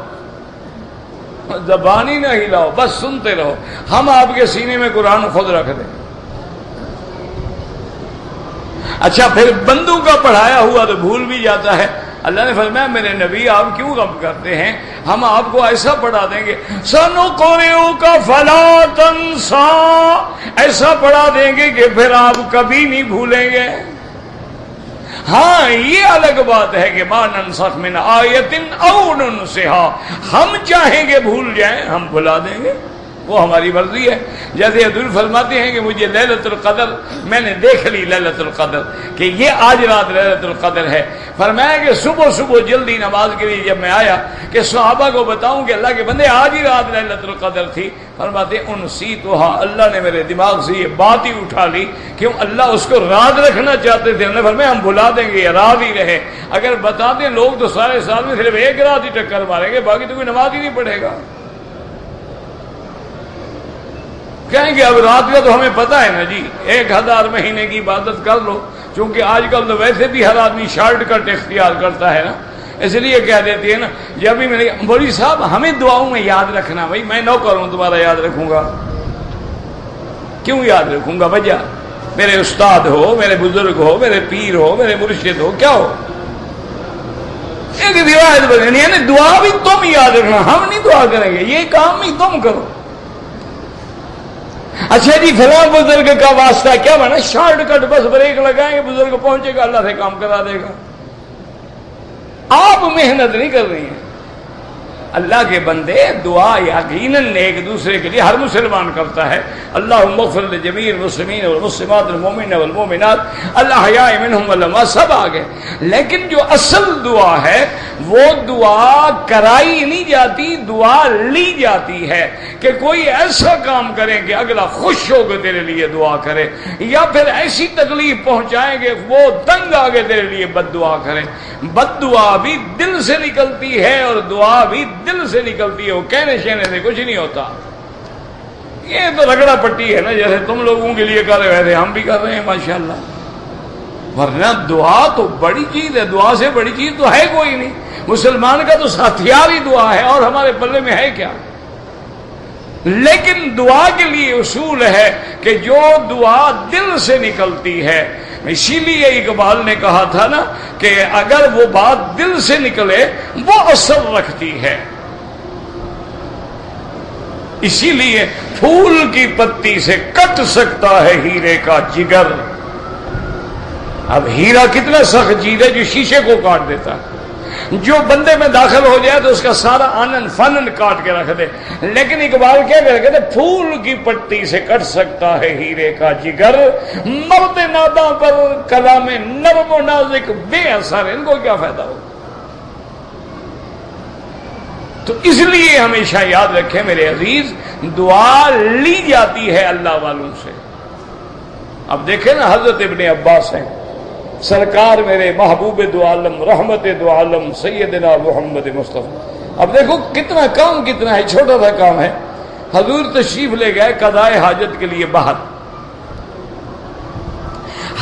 زبان ہی نہ ہلاؤ، بس سنتے رہو، ہم آپ کے سینے میں قرآن خود رکھ دیں. اچھا پھر بندوں کا پڑھایا ہوا تو بھول بھی جاتا ہے. اللہ نے فرمایا میرے نبی آپ کیوں غم کرتے ہیں، ہم آپ کو ایسا پڑھا دیں گے سنقرئک فلا تنسى، ایسا پڑھا دیں گے کہ پھر آپ کبھی نہیں بھولیں گے. ہاں یہ الگ بات ہے کہ ما ننسخ من آیت او ننسها، ہم چاہیں گے بھول جائیں ہم بھلا دیں گے، وہ ہماری مرضی ہے. جیسے حضور فرماتے ہیں کہ مجھے لیلۃ القدر، میں نے دیکھ لی لیلۃ القدر کہ یہ آج رات لیلۃ القدر ہے. فرمایا کہ صبح صبح جلدی نماز کے لیے جب میں آیا کہ صحابہ کو بتاؤں کہ اللہ کے بندے آج ہی رات لیلۃ القدر تھی، فرماتے انسیتھا، اللہ نے میرے دماغ سے یہ بات ہی اٹھا لی. کیوں؟ اللہ اس کو رات رکھنا چاہتے تھے. اللہ نے فرمایا ہم بھلا دیں گے، یہ رات ہی رہے. اگر بتاتے لوگ تو سارے سال میں صرف ایک رات ہی ٹکر ماریں گے، باقی تو کوئی نماز ہی نہیں پڑھے گا. کہیں گے اب رات کا تو ہمیں پتہ ہے نا جی، 1000 مہینے کی عبادت کر لو. چونکہ آج کل تو ویسے بھی ہر آدمی شارٹ کٹ اختیار کرتا ہے نا، اس لیے کہہ دیتی ہے نا جب بھی میں نے مولوی صاحب ہمیں دعاؤں میں یاد رکھنا. بھائی میں نوکر ہوں تمہارا، یاد رکھوں گا. کیوں یاد رکھوں گا؟ وجہ میرے استاد ہو، میرے بزرگ ہو، میرے پیر ہو، میرے مرشد ہو، کیا ہو؟ ایک روایت بنانی ہے نا، دعا بھی تم یاد رکھنا، ہم نہیں دعا کریں گے، یہ کام بھی تم کرو. اچھا جی فلاں بزرگ کا واسطہ کیا بنا؟ شارٹ کٹ، بس بریک لگائیں گے، بزرگ پہنچے گا، اللہ سے کام کرا دے گا. آپ محنت نہیں کر رہی ہیں. اللہ کے بندے دعا یقیناً ایک دوسرے کے لیے ہر مسلمان کرتا ہے. اللہم اغفر لجمیع المسلمین والمسلمات والمؤمنین والمؤمنات الاحیاء منہم والاموات، سب آگے. لیکن جو اصل دعا ہے وہ دعا کرائی نہیں جاتی، دعا لی جاتی ہے. کہ کوئی ایسا کام کرے کہ اگلا خوش ہو کے تیرے لیے دعا کرے، یا پھر ایسی تکلیف پہنچائیں گے وہ تنگ آگے تیرے لیے بد دعا کرے. بد دعا بھی دل سے نکلتی ہے اور دعا بھی دل سے نکلتی ہے، وہ کہنے شہنے سے کچھ نہیں ہوتا. یہ تو رگڑا پٹی ہے نا، جیسے تم لوگوں کے لیے کر رہے تھے ہم بھی کر رہے ہیں ماشاءاللہ. ورنہ دعا تو بڑی چیز ہے، دعا سے بڑی چیز تو ہے کوئی نہیں. مسلمان کا تو ہتھیار ہی دعا ہے، اور ہمارے پلے میں ہے کیا؟ لیکن دعا کے لیے اصول ہے کہ جو دعا دل سے نکلتی ہے. اسی لیے اقبال نے کہا تھا نا کہ اگر وہ بات دل سے نکلے وہ اثر رکھتی ہے. اسی لیے پھول کی پتی سے کٹ سکتا ہے ہیرے کا جگر. اب ہیرا کتنا سخت چیز ہے جو شیشے کو کاٹ دیتا ہے، جو بندے میں داخل ہو جائے تو اس کا سارا آنن فنن کاٹ کے رکھ دے. لیکن اقبال کیا کہتے پھول کی پٹی سے کٹ سکتا ہے ہیرے کا جگر، مرد ناداں پر کلام نرم و نازک بے اثر. ان کو کیا فائدہ ہو؟ تو اس لیے ہمیشہ یاد رکھیں میرے عزیز، دعا لی جاتی ہے اللہ والوں سے. اب دیکھیں نا حضرت ابن عباس ہیں، سرکار میرے محبوب دو عالم رحمت دو عالم سیدنا محمد مصطفیٰ. اب دیکھو کتنا کام کتنا ہے، چھوٹا سا کام ہے. حضور تشریف لے گئے قضائے حاجت کے لیے باہر.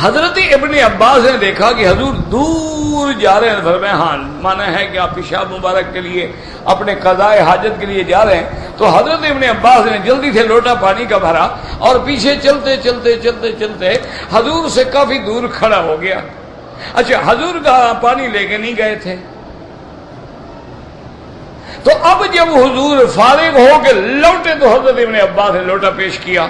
حضرت ابن عباس نے دیکھا کہ حضور دور جا رہے ہیں. فرمایا ہاں، مانا ہے کہ آپ پیشاب مبارک کے لیے اپنے قضائے حاجت کے لیے جا رہے ہیں. تو حضرت ابن عباس نے جلدی سے لوٹا پانی کا بھرا اور پیچھے چلتے چلتے چلتے چلتے حضور سے کافی دور کھڑا ہو گیا. اچھا، حضور کا پانی لے کے نہیں گئے تھے. تو اب جب حضور فارغ ہو کے لوٹے تو حضرت ابن عباس نے لوٹا پیش کیا.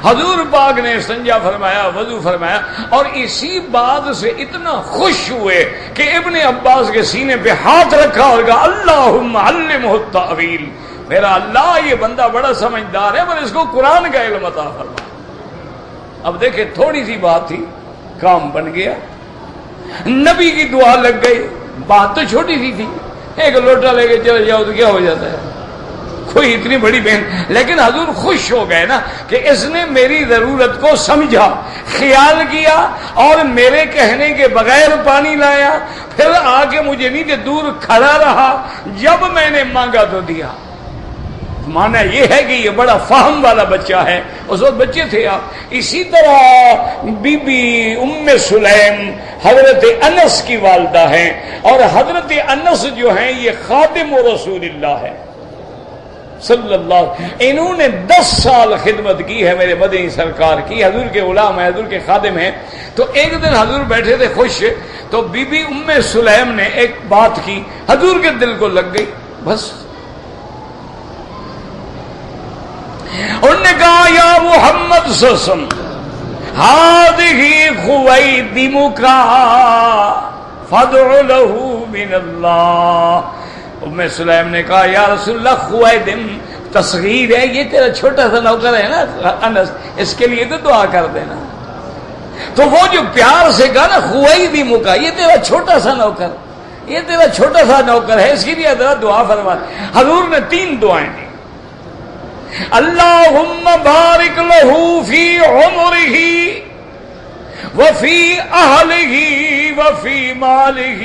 حضور پاک نے استنجا فرمایا، وضو فرمایا، اور اسی بات سے اتنا خوش ہوئے کہ ابن عباس کے سینے پہ ہاتھ رکھا اور کہا اللہم علمہ التأویل. میرا اللہ، یہ بندہ بڑا سمجھدار ہے، پر اس کو قرآن کا علم عطا فرما. اب دیکھیں تھوڑی سی بات تھی، کام بن گیا. نبی کی دعا لگ گئی. بات تو چھوٹی سی تھی، ایک لوٹا لے کے چلے جاؤ تو کیا ہو جاتا ہے، کوئی اتنی بڑی بہن. لیکن حضور خوش ہو گئے نا کہ اس نے میری ضرورت کو سمجھا، خیال کیا اور میرے کہنے کے بغیر پانی لایا. پھر آگے مجھے نہیں کہ دور کھڑا رہا، جب میں نے مانگا تو دیا. مانا یہ ہے کہ یہ بڑا فہم والا بچہ ہے. اس وقت بچے تھے آپ. اسی طرح بی بی ام سلیم حضرت انس کی والدہ ہیں، اور حضرت انس جو ہیں یہ خادم رسول اللہ ہے صلی اللہ. انہوں نے 10 سال خدمت کی ہے میرے مدنی سرکار کی. حضور کے غلام ہیں، حضور کے خادم ہیں. تو ایک دن حضور بیٹھے تھے خوش، تو بی بی ام سلیم نے ایک بات کی، حضور کے دل کو لگ گئی. بس انہوں نے کہا یا محمد صلی اللہ علیہ وسلم هذه خویدمک فادع له من اللہ. ام سلیم نے کہا یا رسول اللہ، خویدم تصغیر ہے، یہ تیرا چھوٹا سا نوکر ہے نا انس، اس کے لیے تو دعا کر دینا. تو وہ جو پیار سے کہا نا خویدمک، یہ تیرا چھوٹا سا نوکر، یہ تیرا چھوٹا سا نوکر ہے، اس کے لیے ذرا دعا فرما. حضور نے 3 دعائیں دی. اللہم بارک لہ فی عمرہ وفی اہلہ وفی مالہ.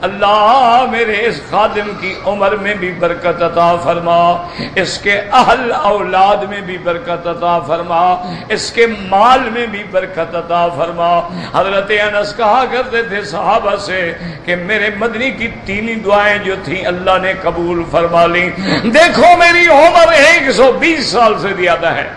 اللہ میرے اس خادم کی عمر میں بھی برکت عطا فرما، اس کے اہل اولاد میں بھی برکت عطا فرما، اس کے مال میں بھی برکت عطا فرما. حضرت انس کہا کرتے تھے صحابہ سے کہ میرے مدنی کی 3 دعائیں جو تھیں اللہ نے قبول فرما لی. دیکھو میری عمر 120 سال سے زیادہ ہے،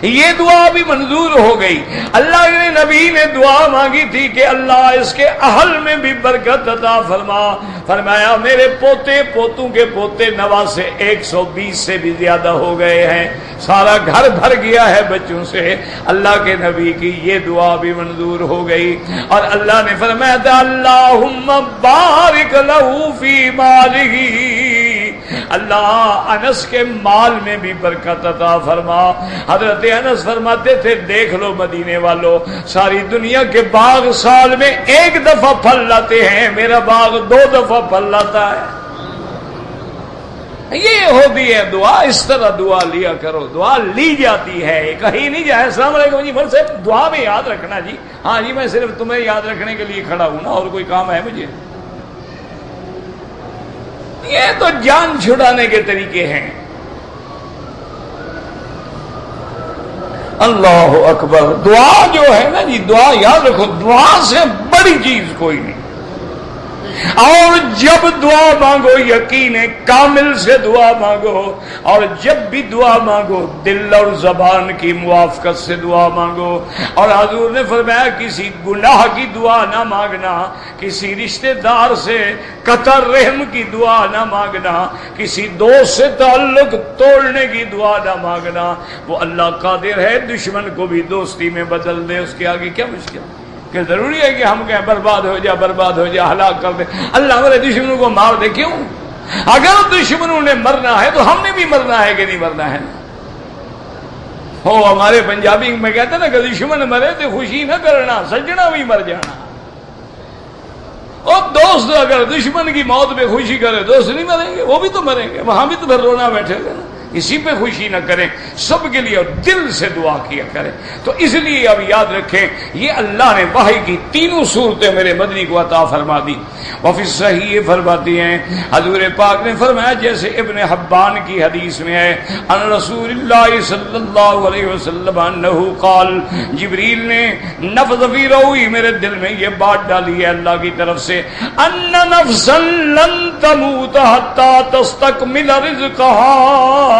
یہ دعا بھی منظور ہو گئی. اللہ نے نبی نے دعا مانگی تھی کہ اللہ اس کے اہل میں بھی برکت عطا فرما. فرمایا میرے پوتے پوتوں کے پوتے نواسے 120 سے بھی زیادہ ہو گئے ہیں, سارا گھر بھر گیا ہے بچوں سے. اللہ کے نبی کی یہ دعا بھی منظور ہو گئی. اور اللہ نے فرمایا تھا اللہم بارک لہ فی مالہ, اللہ انس کے مال میں بھی برکت عطا فرما. حضرت انس فرماتے تھے دیکھ لو مدینے والوں, ساری دنیا کے باغ سال میں ایک دفعہ پھل لاتے ہیں, میرا باغ 2 دفعہ پھل لاتا ہے. یہ ہوتی ہے دعا. اس طرح دعا لیا کرو, دعا لی جاتی ہے, کہیں نہیں جائے. السلام علیکم جی, بس دعا میں یاد رکھنا جی. ہاں جی میں صرف تمہیں یاد رکھنے کے لیے کھڑا ہوں نا, اور کوئی کام ہے مجھے؟ یہ تو جان چھڑانے کے طریقے ہیں. اللہ اکبر. دعا جو ہے نا جی, دعا یاد رکھو, دعا سے بڑی چیز کوئی نہیں. اور جب دعا مانگو یقین کامل سے دعا مانگو, اور جب بھی دعا مانگو دل اور زبان کی موافقت سے دعا مانگو. اور حضور نے فرمایا کسی گناہ کی دعا نہ مانگنا, کسی رشتہ دار سے قطع رحم کی دعا نہ مانگنا, کسی دوست سے تعلق توڑنے کی دعا نہ مانگنا. وہ اللہ قادر ہے دشمن کو بھی دوستی میں بدل دے. اس کے آگے کیا مشکل کہ ضروری ہے کہ ہم کہیں برباد ہو جا برباد ہو جا, ہلاک کر دے. اللہ ہمارے دشمنوں کو مار دے. کیوں؟ اگر دشمنوں نے مرنا ہے تو ہم نے بھی مرنا ہے کہ نہیں مرنا ہے؟ ہو ہمارے پنجابی میں کہتے ہیں نا کہ دشمن مرے تو خوشی نہ کرنا, سجنا بھی مر جانا. اور دوست اگر دشمن کی موت پہ خوشی کرے, دوست نہیں مریں گے, وہ بھی تو مریں گے, وہاں بھی تو پھر رونا بیٹھے گا نا. اسی پہ خوشی نہ کریں, سب کے لیے اور دل سے دعا کیا کریں. تو اس لیے اب یاد رکھیں یہ اللہ نے وحی کی تینوں صورتیں میرے مدنی کو عطا فرما دی. وفی صحیح فرماتی ہیں حضور پاک نے فرمایا جیسے ابن حبان کی حدیث میں ہے ان رسول اللہ صلی اللہ علیہ وسلم انہ قال, جبریل نے نفذ فی روحی میرے دل میں یہ بات ڈالی ہے اللہ کی طرف سے, ان نفسا لن تموت حتی تستکمل رزقها,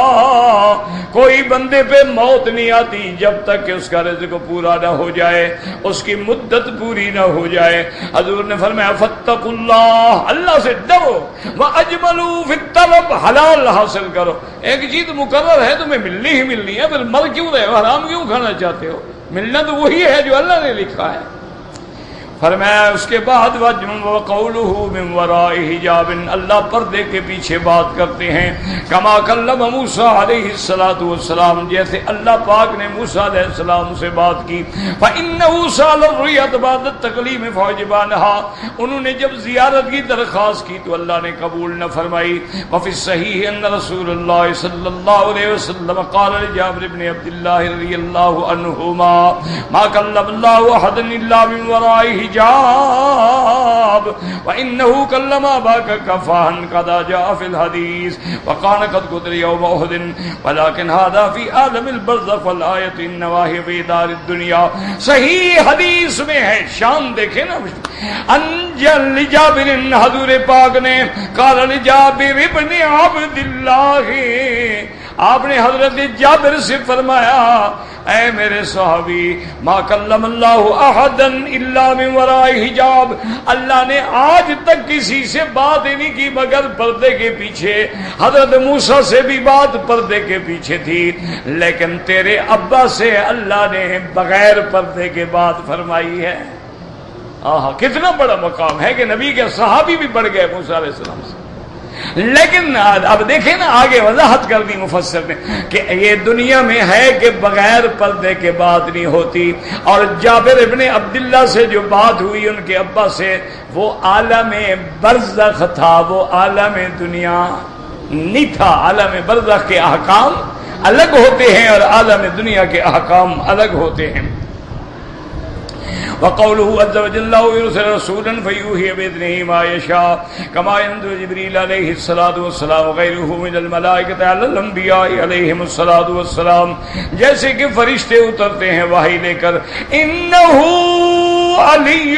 کوئی بندے پہ موت نہیں آتی جب تک کہ اس کا رزق پورا نہ ہو جائے, اس کی مدت پوری نہ ہو جائے. حضور نے فرمایا فاتقوا اللہ, اللہ سے ڈرو, واجملوا فی الطلب, حلال حاصل کرو. ایک چیز مقرر ہے تمہیں ملنی ہی ملنی ہے, پھر مر کیوں رہے ہو, حرام کیوں کھانا چاہتے ہو؟ ملنا تو وہی ہے جو اللہ نے لکھا ہے. فرمایا اس کے بعد وقولہ من وراء حجاب, اللہ پردے کے پیچھے بات کرتے ہیں. کما کلم موسیٰ علیہ السلام, جیسے اللہ پاک نے موسیٰ علیہ السلام سے بات کی. فإنہ سأل الرؤیۃ بعد التکلیم فوجبانها, انہوں نے جب زیارت کی درخواست کی تو اللہ نے قبول نہ فرمائی. وفی الصحیح ان رسول اللہ صلی اللہ علیہ وسلم قال لجابر بن عبد اللہ رضی اللہ عنہما ما کلم اللہ احدا الا من وراء حجاب وانه كلم اباك كفاها قد جاء في الحديث وكان قد قدر يوم احد ولكن هذا في عالم البرزخ والآية النواهي في دار الدنيا. صحیح حدیث میں ہے, شان دیکھیں نا. انجل لجابر, حضور پاک نے قال لجابر ابن عبد اللہ, آپ نے حضرت جابر سے فرمایا اے میرے صحابی ما کلم اللہ احدا الا من وراء حجاب, اللہ نے آج تک کسی سے بات ہی نہیں کی مگر پردے کے پیچھے. حضرت موسیٰ سے بھی بات پردے کے پیچھے تھی, لیکن تیرے ابا سے اللہ نے بغیر پردے کے بات فرمائی ہے. کتنا بڑا مقام ہے کہ نبی کے صحابی بھی بڑھ گئے موسیٰ علیہ السلام سے. لیکن اب دیکھیں نا آگے وضاحت کر دی مفسر نے کہ یہ دنیا میں ہے کہ بغیر پردے کے بات نہیں ہوتی. اور جابر ابن عبداللہ سے جو بات ہوئی ان کے ابا سے, وہ عالم برزخ تھا, وہ عالم دنیا نہیں تھا. عالم برزخ کے احکام الگ ہوتے ہیں اور عالم دنیا کے احکام الگ ہوتے ہیں. وقوله عز وجل يرسل رسولا فيوحي بإذنه ما يشاء كما ينزل جبريل عليه الصلاة والسلام وغيره من الملائكة على الأنبياء عليهم الصلاة والسلام, جیسے کہ فرشتے اترتے ہیں وحی لے کر. إنه علی,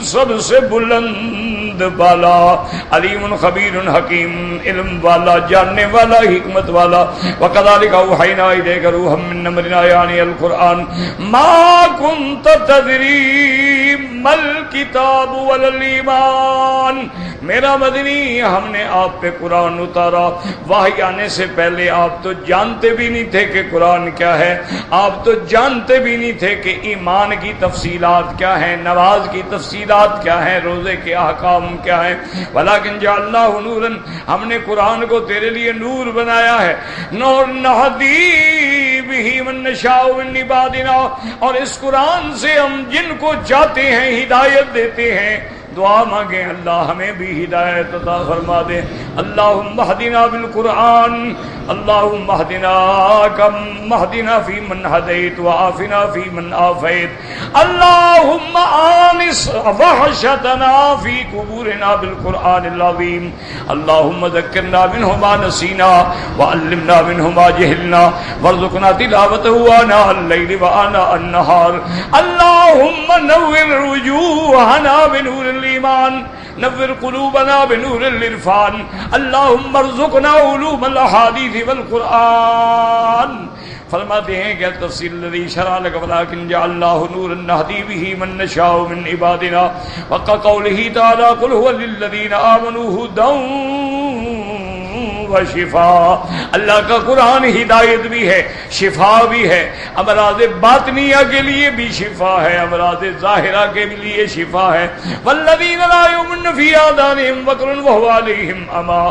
سب سے بلند حمد والا، علیم خبیر حکیم، علم والا، جاننے والا، حکمت والا. وَكَذَلِكَ أَوْحَيْنَا إِلَيْكَ رُوحًا مِّنْ أَمْرِنَا یعنی القرآن مَا كُنْتَ تَدْرِي مَا الْكِتَابُ وَلَا الْإِيمَانُ. میرا مدنی، ہم نے آپ پہ قرآن اتارا، وحی آنے سے پہلے آپ تو جانتے بھی نہیں تھے کہ قرآن کیا ہے، آپ تو جانتے بھی نہیں تھے کہ ایمان کی تفصیلات کیا ہیں، نماز کی تفصیلات کیا ہیں، روزے کے احکام کیا ہیں. ولیکن جعلناہ نورا، ہم نے قرآن کو تیرے لیے نور بنایا ہے. نور نہدی بہ من نشاء من عبادنا، اور اس قرآن سے ہم جن کو چاہتے ہیں ہدایت دیتے ہیں. دعا مانگیں اللہ ہمیں بھی ہدایت عطا فرما دے. اللہم اہدنا بالقرآن، اللہم اہدنا فی من ہدیت وعافنا فی من عافیت. اللہم آنس وحشتنا فی قبورنا بالقرآن العظیم. اللہم ذکرنا منہ ما نسینا وعلمنا منہ ما جہلنا وارزقنا تلاوتہ آناء اللیل وآناء النہار. اللہم نور وجوہنا بنور الایمان، نور قلوبنا بنور العرفان. اللہم ارزقنا علوم الاحادیث والقرآن. فرماتے ہیں کہ تفسیر الذی شرع لك ولكن جعلناه نورا نهدي به من نشاء من عبادنا. وقوله تعالى قل هو للذین آمنوا هدى وشفا. اللہ کا قرآن ہدایت بھی ہے، شفا بھی ہے. امراض باطنیہ کے لیے بھی شفا ہے، امراض ظاہرہ کے لیے شفا ہے. والذین لا یؤمنون فی آذانہم وقر وهو علیہم عمی،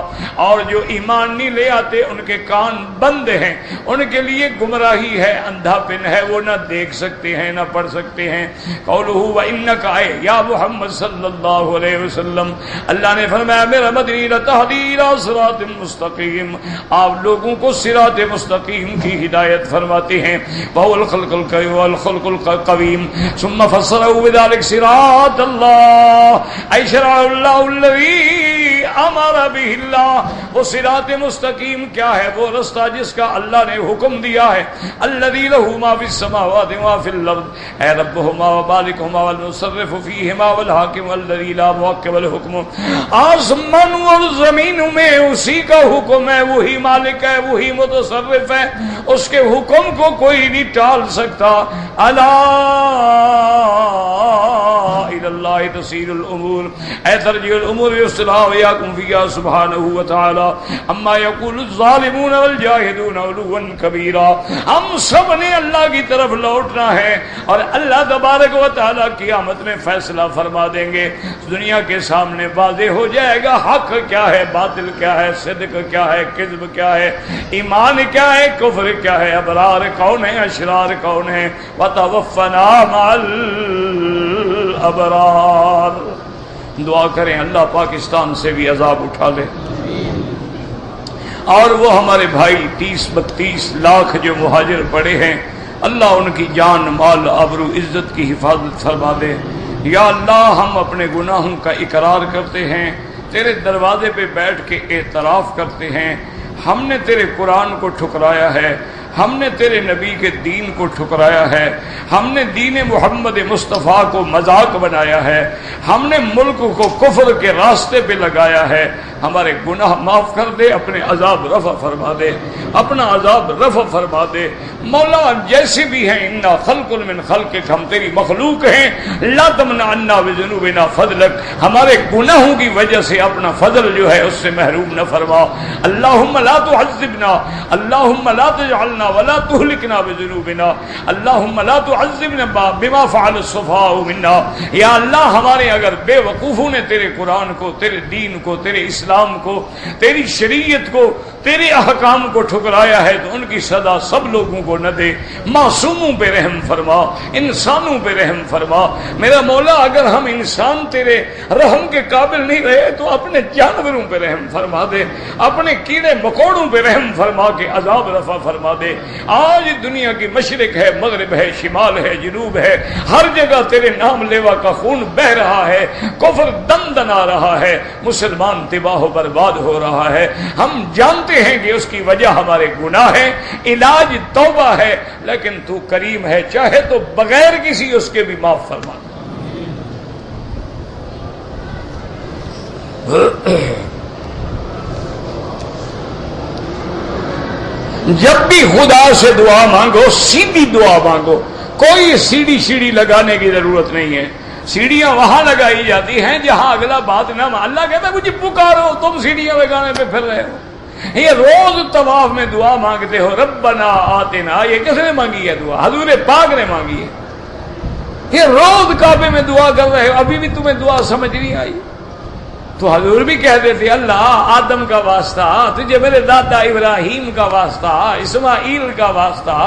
اور جو ایمان نہیں لے آتے ان کے کان بند ہیں، ان کے لیے گمراہی ہے، اندھا پن ہے، وہ نہ دیکھ سکتے ہیں نہ پڑھ سکتے ہیں. قولہ وانک یا محمد صلی اللہ علیہ وسلم، اللہ نے فرمایا میرا مدنی لتہدی الی صراط مستقیم، آپ لوگوں کو صراط مستقیم کی ہدایت فرماتے ہیں. وهو الخلق القویم. ثم فسره بذلك صراط الله اي شرع الله الذي امر به الله. وہ صراط مستقیم کیا ہے؟ وہ رستہ جس کا اللہ نے حکم دیا ہے. الذي له ما في السماوات وما في الارض، اے ربهما ومالكهما والمصرف فيهما والحاكم الذي لا معقب لحكمه. آسمانوں اور زمینوں میں اسی کا حکم ہے، وہی مالک ہے، وہی متصرف ہے، اس کے حکم کو کوئی نہیں ٹال سکتا. الا الی اللہ تسیر الامور، اے ترجیح الامور اصلاح ویاکم فیہا سبحانہ وتعالی اما یقول الظالمون والجاہدون علوا کبیرا. ہم سب نے اللہ کی طرف لوٹنا ہے اور اللہ تبارک و تعالی قیامت میں فیصلہ فرما دیں گے. دنیا کے سامنے واضح ہو جائے گا حق کیا ہے، باطل کیا ہے، صدق کیا ہے، کذب کیا ہے، ایمان کیا ہے، کفر کیا ہے، ابرار کون ہے، اشرار کون ہے. وتوفنا مع الابرار. دعا کریں اللہ پاکستان سے بھی عذاب اٹھا لے، اور وہ ہمارے بھائی 30-32 لاکھ جو مہاجر پڑے ہیں، اللہ ان کی جان مال آبرو عزت کی حفاظت فرما دے. یا اللہ ہم اپنے گناہوں کا اقرار کرتے ہیں، تیرے دروازے پہ بیٹھ کے اعتراف کرتے ہیں. ہم نے تیرے قرآن کو ٹھکرایا ہے، ہم نے تیرے نبی کے دین کو ٹھکرایا ہے، ہم نے دین محمد مصطفیٰ کو مذاق بنایا ہے، ہم نے ملک کو کفر کے راستے پہ لگایا ہے. ہمارے گناہ معاف کر دے، اپنے عذاب رفع فرما دے، اپنا عذاب رفع فرما دے. مولا جیسے بھی ہیں انا خلق من خلقک، ہم تیری مخلوق ہیں. لا تمنع عنا بذنوبنا فضلک، ہمارے گناہوں کی وجہ سے اپنا فضل جو ہے اس سے محروم نہ فرما. اللہم لا تعذبنا، اللہم لا تجعلنا ولا تهلكنا بذنوبنا، اللہم لا تعذبنا بما فعل السفہاء منا. یا اللہ ہمارے اگر بے وقوفوں نے تیرے قرآن کو، تیرے دین کو، تیرے اسلام کو، تیری شریعت کو، تیرے احکام کو ٹھکرایا ہے تو ان کی سزا سب لوگوں کو نہ دے. معصوموں پہ رحم فرما، انسانوں پہ رحم فرما. میرا مولا اگر ہم انسان تیرے رحم کے قابل نہیں رہے تو اپنے جانوروں پہ رحم فرما دے، اپنے کیڑے مکوڑوں پہ رحم فرما کے عذاب رفع فرما دے. آج دنیا کی مشرق ہے، مغرب ہے، شمال ہے، جنوب ہے، ہر جگہ تیرے نام لیوا کا خون بہ رہا ہے، کفر دم دنا رہا ہے، مسلمان تباہ و برباد ہو رہا ہے. ہم جانتے ہیں کہ اس کی وجہ ہمارے گناہ ہے، علاج توبہ ہے، لیکن تو کریم ہے، چاہے تو بغیر کسی اس کے بھی معاف فرما. جب بھی خدا سے دعا مانگو سیدھی دعا مانگو، کوئی سیڑھی لگانے کی ضرورت نہیں ہے. سیڑھیاں وہاں لگائی جاتی ہیں جہاں اگلا بات نہ اللہ کہتا ہے مجھے پکارو، تم سیڑھیاں لگانے پہ پھر رہے ہو. یہ روز طواف میں دعا مانگتے ہو ربنا آتنا، یہ کس نے مانگی ہے دعا؟ حضور پاک نے مانگی ہے. یہ روز کعبے میں دعا کر رہے ہو، ابھی بھی تمہیں دعا سمجھ نہیں آئی؟ تو حضور بھی کہتے تھے اللہ آدم کا واسطہ، تجھے میرے دادا ابراہیم کا واسطہ، اسماعیل کا واسطہ،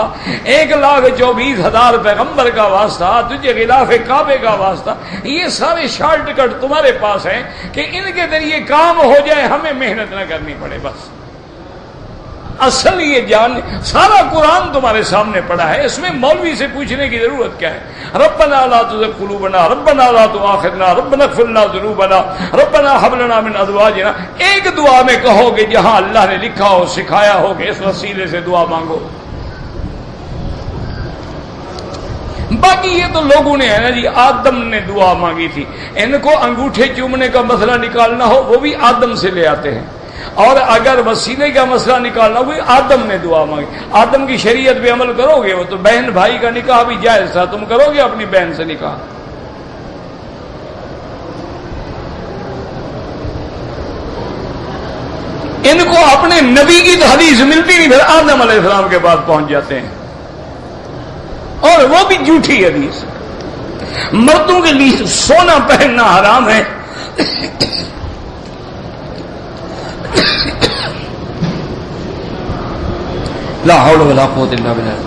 1,24,000 پیغمبر کا واسطہ، تجھے غلاف کعبے کا واسطہ. یہ سارے شارٹ کٹ تمہارے پاس ہیں کہ ان کے ذریعے کام ہو جائے، ہمیں محنت نہ کرنی پڑے. بس اصل یہ جان سارا قرآن تمہارے سامنے پڑا ہے، اس میں مولوی سے پوچھنے کی ضرورت کیا ہے؟ ربنا لا تزغ قلوبنا، ربنا لا تؤاخذنا، ربنا اغفر لنا ذنوبنا، ربنا هب لنا من ازواجنا. ایک دعا میں کہو گے جہاں اللہ نے لکھا ہو سکھایا ہو کہ اس وسیلے سے دعا مانگو. باقی یہ تو لوگوں نے ہے نا جی، آدم نے دعا مانگی تھی، ان کو انگوٹھے چومنے کا مسئلہ نکالنا ہو وہ بھی آدم سے لے آتے ہیں، اور اگر وسیلے کا مسئلہ نکالنا ہو آدم نے دعا مانگی. آدم کی شریعت پہ عمل کرو گے، وہ تو بہن بھائی کا نکاح بھی جائز تھا، تم کرو گے اپنی بہن سے نکاح؟ ان کو اپنے نبی کی تو حدیث ملتی نہیں، پھر آدم علیہ السلام کے بعد پہنچ جاتے ہیں، اور وہ بھی جھوٹی حدیث. مردوں کے لیے سونا پہننا حرام ہے، لا حول ولا قوت الا باللہ.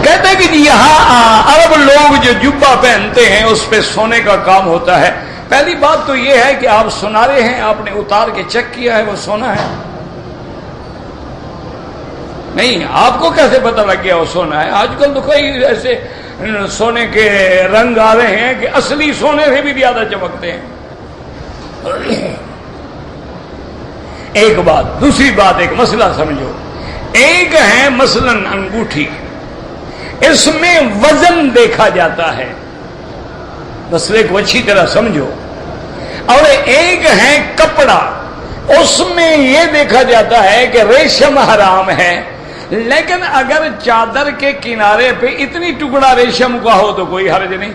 کہتے ہیں کہ جی یہاں عرب لوگ جو جبہ پہنتے ہیں اس پہ سونے کا کام ہوتا ہے. پہلی بات تو یہ ہے کہ آپ سنارے ہیں، آپ نے اتار کے چیک کیا ہے وہ سونا ہے؟ نہیں. آپ کو کیسے پتہ لگ گیا وہ سونا ہے؟ آج کل تو کئی ایسے سونے کے رنگ آ رہے ہیں کہ اصلی سونے سے بھی زیادہ چمکتے ہیں. ایک بات. دوسری بات، ایک مسئلہ سمجھو. ایک ہے مثلا انگوٹھی، اس میں وزن دیکھا جاتا ہے، مسئلے کو اچھی طرح سمجھو. اور ایک ہے کپڑا، اس میں یہ دیکھا جاتا ہے کہ ریشم حرام ہے، لیکن اگر چادر کے کنارے پہ اتنی ٹکڑا ریشم کا ہو تو کوئی حرج نہیں.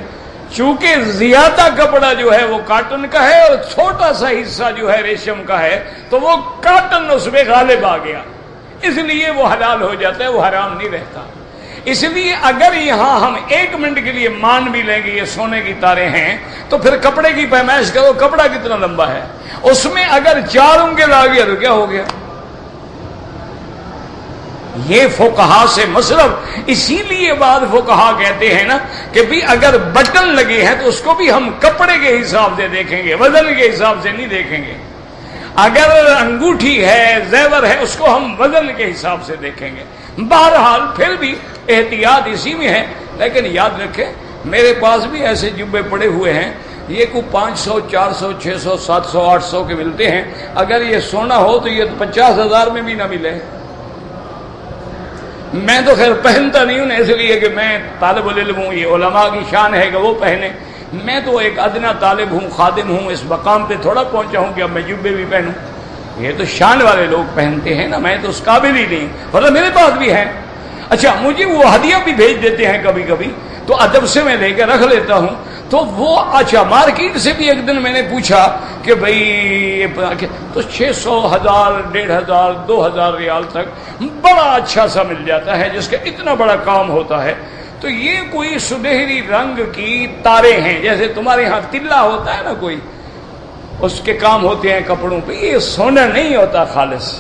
چونکہ زیادہ کپڑا جو ہے وہ کاٹن کا ہے اور چھوٹا سا حصہ جو ہے ریشم کا ہے، تو وہ کاٹن اس میں غالب آ گیا، اس لیے وہ حلال ہو جاتا ہے، وہ حرام نہیں رہتا. اس لیے اگر یہاں ہم 1 منٹ کے لیے مان بھی لیں گے یہ سونے کی تاریں ہیں، تو پھر کپڑے کی پیمائش کرو، کپڑا کتنا لمبا ہے، اس میں اگر 4 انگل آ گیا تو کیا ہو گیا؟ یہ فقہا سے مطلب. اسی لیے بعد فقہا کہتے ہیں نا کہ بھی اگر بٹن لگے ہیں تو اس کو بھی ہم کپڑے کے حساب سے دیکھیں گے، وزن کے حساب سے نہیں دیکھیں گے. اگر انگوٹھی ہے، زیور ہے، اس کو ہم وزن کے حساب سے دیکھیں گے. بہرحال پھر بھی احتیاط اسی میں ہے. لیکن یاد رکھیں میرے پاس بھی ایسے جبے پڑے ہوئے ہیں، یہ کو 500 400 600 700 800 کے ملتے ہیں. اگر یہ سونا ہو تو یہ 50,000 میں بھی نہ ملے. میں تو خیر پہنتا نہیں ہوں، اس لیے کہ میں طالب العلم ہوں، یہ علماء کی شان ہے کہ وہ پہنے. میں تو ایک ادنا طالب ہوں، خادم ہوں، اس مقام پہ تھوڑا پہنچا ہوں کہ اب میں جبے بھی پہنوں. یہ تو شان والے لوگ پہنتے ہیں نا، میں تو اس قابل ہی نہیں، ورنہ میرے پاس بھی ہے. اچھا مجھے وہ ہدیہ بھی بھیج دیتے ہیں کبھی کبھی، تو ادب سے میں لے کے رکھ لیتا ہوں. تو وہ اچھا مارکیٹ سے بھی ایک دن میں نے پوچھا کہ بھائی تو 600 1000 1500 2000 ریال تک بڑا اچھا سا مل جاتا ہے جس کا اتنا بڑا کام ہوتا ہے. تو یہ کوئی سنہری رنگ کی تارے ہیں، جیسے تمہارے یہاں تلا ہوتا ہے نا کوئی، اس کے کام ہوتے ہیں کپڑوں پہ. یہ سونا نہیں ہوتا خالص.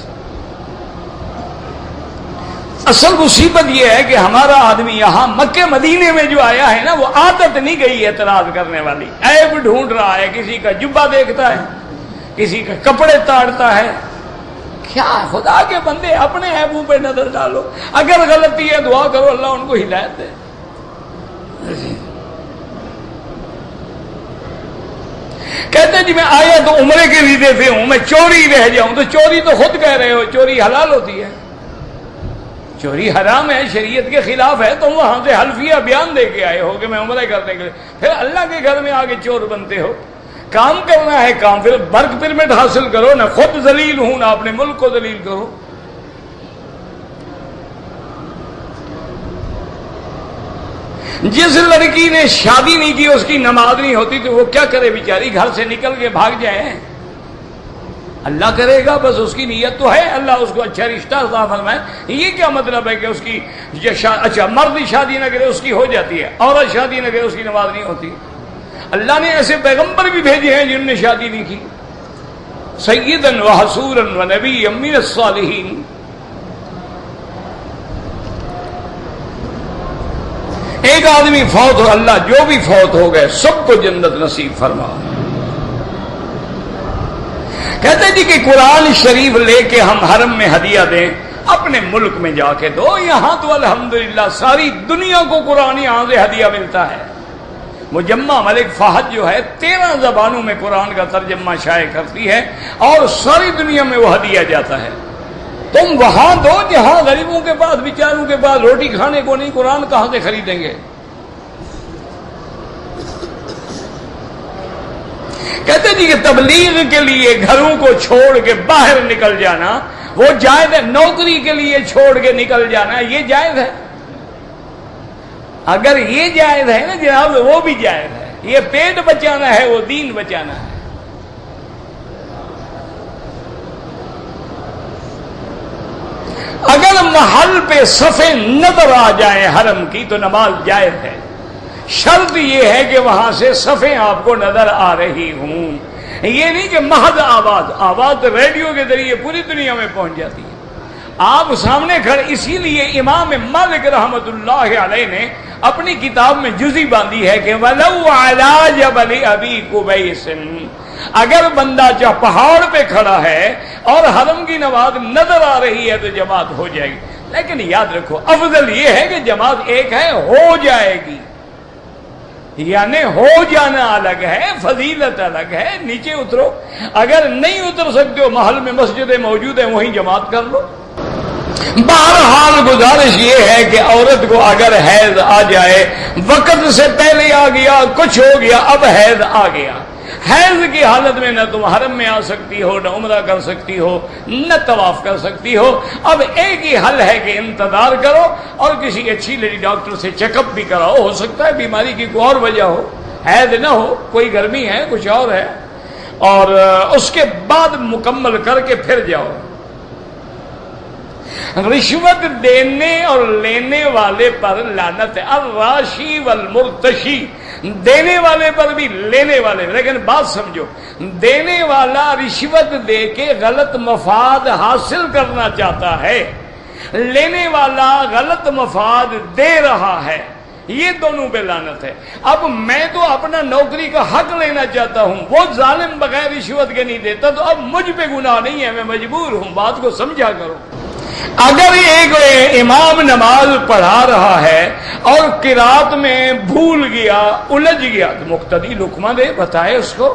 اصل مصیبت یہ ہے کہ ہمارا آدمی یہاں مکے مدینے میں جو آیا ہے نا، وہ عادت نہیں گئی اعتراض کرنے والی، عیب ڈھونڈ رہا ہے. کسی کا جبہ دیکھتا ہے، کسی کا کپڑے تاڑتا ہے. کیا خدا کے بندے اپنے عیبوں پہ نظر ڈالو. اگر غلطی ہے دعا کرو اللہ ان کو ہدایت دے. کہتے جی میں آیا تو عمرے کے لیے سے ہوں، میں چوری رہ جاؤں تو چوری تو خود کہہ رہے ہو چوری حلال ہوتی ہے. چوری حرام ہے، شریعت کے خلاف ہے، تم وہاں سے حلفیہ بیان دے کے آئے ہو کہ میں عمرہ کرنے کے لیے، پھر اللہ کے گھر میں آگے چور بنتے ہو۔ کام کرنا ہے کام، پھر ورک پرمٹ حاصل کرو، نہ خود ذلیل ہوں نہ اپنے ملک کو ذلیل کرو۔ جس لڑکی نے شادی نہیں کی اس کی نماز نہیں ہوتی تو وہ کیا کرے بیچاری؟ گھر سے نکل کے بھاگ جائے، اللہ کرے گا، بس اس کی نیت تو ہے اللہ اس کو اچھا رشتہ عطا فرمائے۔ یہ کیا مطلب ہے کہ اس کی اچھا مرد شادی نہ کرے اس کی ہو جاتی ہے، عورت شادی نہ کرے اس کی نماز نہیں ہوتی؟ اللہ نے ایسے پیغمبر بھی بھیجے ہیں جنہوں نے شادی نہیں کی، سیدن و حسورن و نبی من الصالحین۔ ایک آدمی فوت ہو، اللہ جو بھی فوت ہو گئے سب کو جنت نصیب فرما۔ کہتے جی کہ قرآن شریف لے کے ہم حرم میں ہدیہ دیں، اپنے ملک میں جا کے دو، یہاں تو الحمدللہ ساری دنیا کو قرآن یہاں سے ہدیہ ملتا ہے۔ مجمع ملک فہد جو ہے 13 زبانوں میں قرآن کا ترجمہ شائع کرتی ہے اور ساری دنیا میں وہ ہدیہ جاتا ہے۔ تم وہاں دو جہاں غریبوں کے پاس بیچاروں کے پاس روٹی کھانے کو نہیں، قرآن کہاں سے خریدیں گے؟ کہتے جی کہ تبلیغ کے لیے گھروں کو چھوڑ کے باہر نکل جانا وہ جائز ہے، نوکری کے لیے چھوڑ کے نکل جانا یہ جائز ہے؟ اگر یہ جائز ہے نا جناب وہ بھی جائز ہے، یہ پیٹ بچانا ہے وہ دین بچانا ہے۔ اگر محل پہ صفیں نظر آ جائیں حرم کی تو نماز جائز ہے، شرط یہ ہے کہ وہاں سے صفیں آپ کو نظر آ رہی ہوں، یہ نہیں کہ محض آواز ریڈیو کے ذریعے پوری دنیا میں پہنچ جاتی ہے، آپ سامنے کھڑے۔ اسی لیے امام مالک رحمت اللہ علیہ نے اپنی کتاب میں جزی باندھی ہے کہ وَلَوْ عَلَى جَبَلِ أَبِي قُبَيْسٍ، اگر بندہ چاہ پہاڑ پہ کھڑا ہے اور حرم کی نماز نظر آ رہی ہے تو جماعت ہو جائے گی، لیکن یاد رکھو افضل یہ ہے کہ جماعت ایک ہے ہو جائے گی، یعنی ہو جانا الگ ہے، فضیلت الگ ہے، نیچے اترو، اگر نہیں اتر سکتے ہو محل میں مسجدیں موجود ہیں وہیں جماعت کر لو۔ بہرحال گزارش یہ ہے کہ عورت کو اگر حیض آ جائے، وقت سے پہلے آ گیا کچھ ہو گیا اب حیض آ گیا، حیض کی حالت میں نہ تم حرم میں آ سکتی ہو، نہ عمرہ کر سکتی ہو، نہ طواف کر سکتی ہو، اب ایک ہی حل ہے کہ انتظار کرو اور کسی اچھی لیڈی ڈاکٹر سے چیک اپ بھی کراؤ، ہو سکتا ہے بیماری کی کوئی اور وجہ ہو، حیض نہ ہو، کوئی گرمی ہے کچھ اور ہے، اور اس کے بعد مکمل کر کے پھر جاؤ۔ رشوت دینے اور لینے والے پر لعنت ہے، الراشی والمرتشی، دینے والے پر بھی لینے والے، لیکن بات سمجھو، دینے والا رشوت دے کے غلط مفاد حاصل کرنا چاہتا ہے، لینے والا غلط مفاد دے رہا ہے، یہ دونوں پہ لعنت ہے۔ اب میں تو اپنا نوکری کا حق لینا چاہتا ہوں، وہ ظالم بغیر رشوت کے نہیں دیتا، تو اب مجھ پہ گناہ نہیں ہے، میں مجبور ہوں، بات کو سمجھا کرو۔ اگر ایک امام نماز پڑھا رہا ہے اور قرات میں بھول گیا الجھ گیا تو مقتدی لقمہ دے، بتائے اس کو۔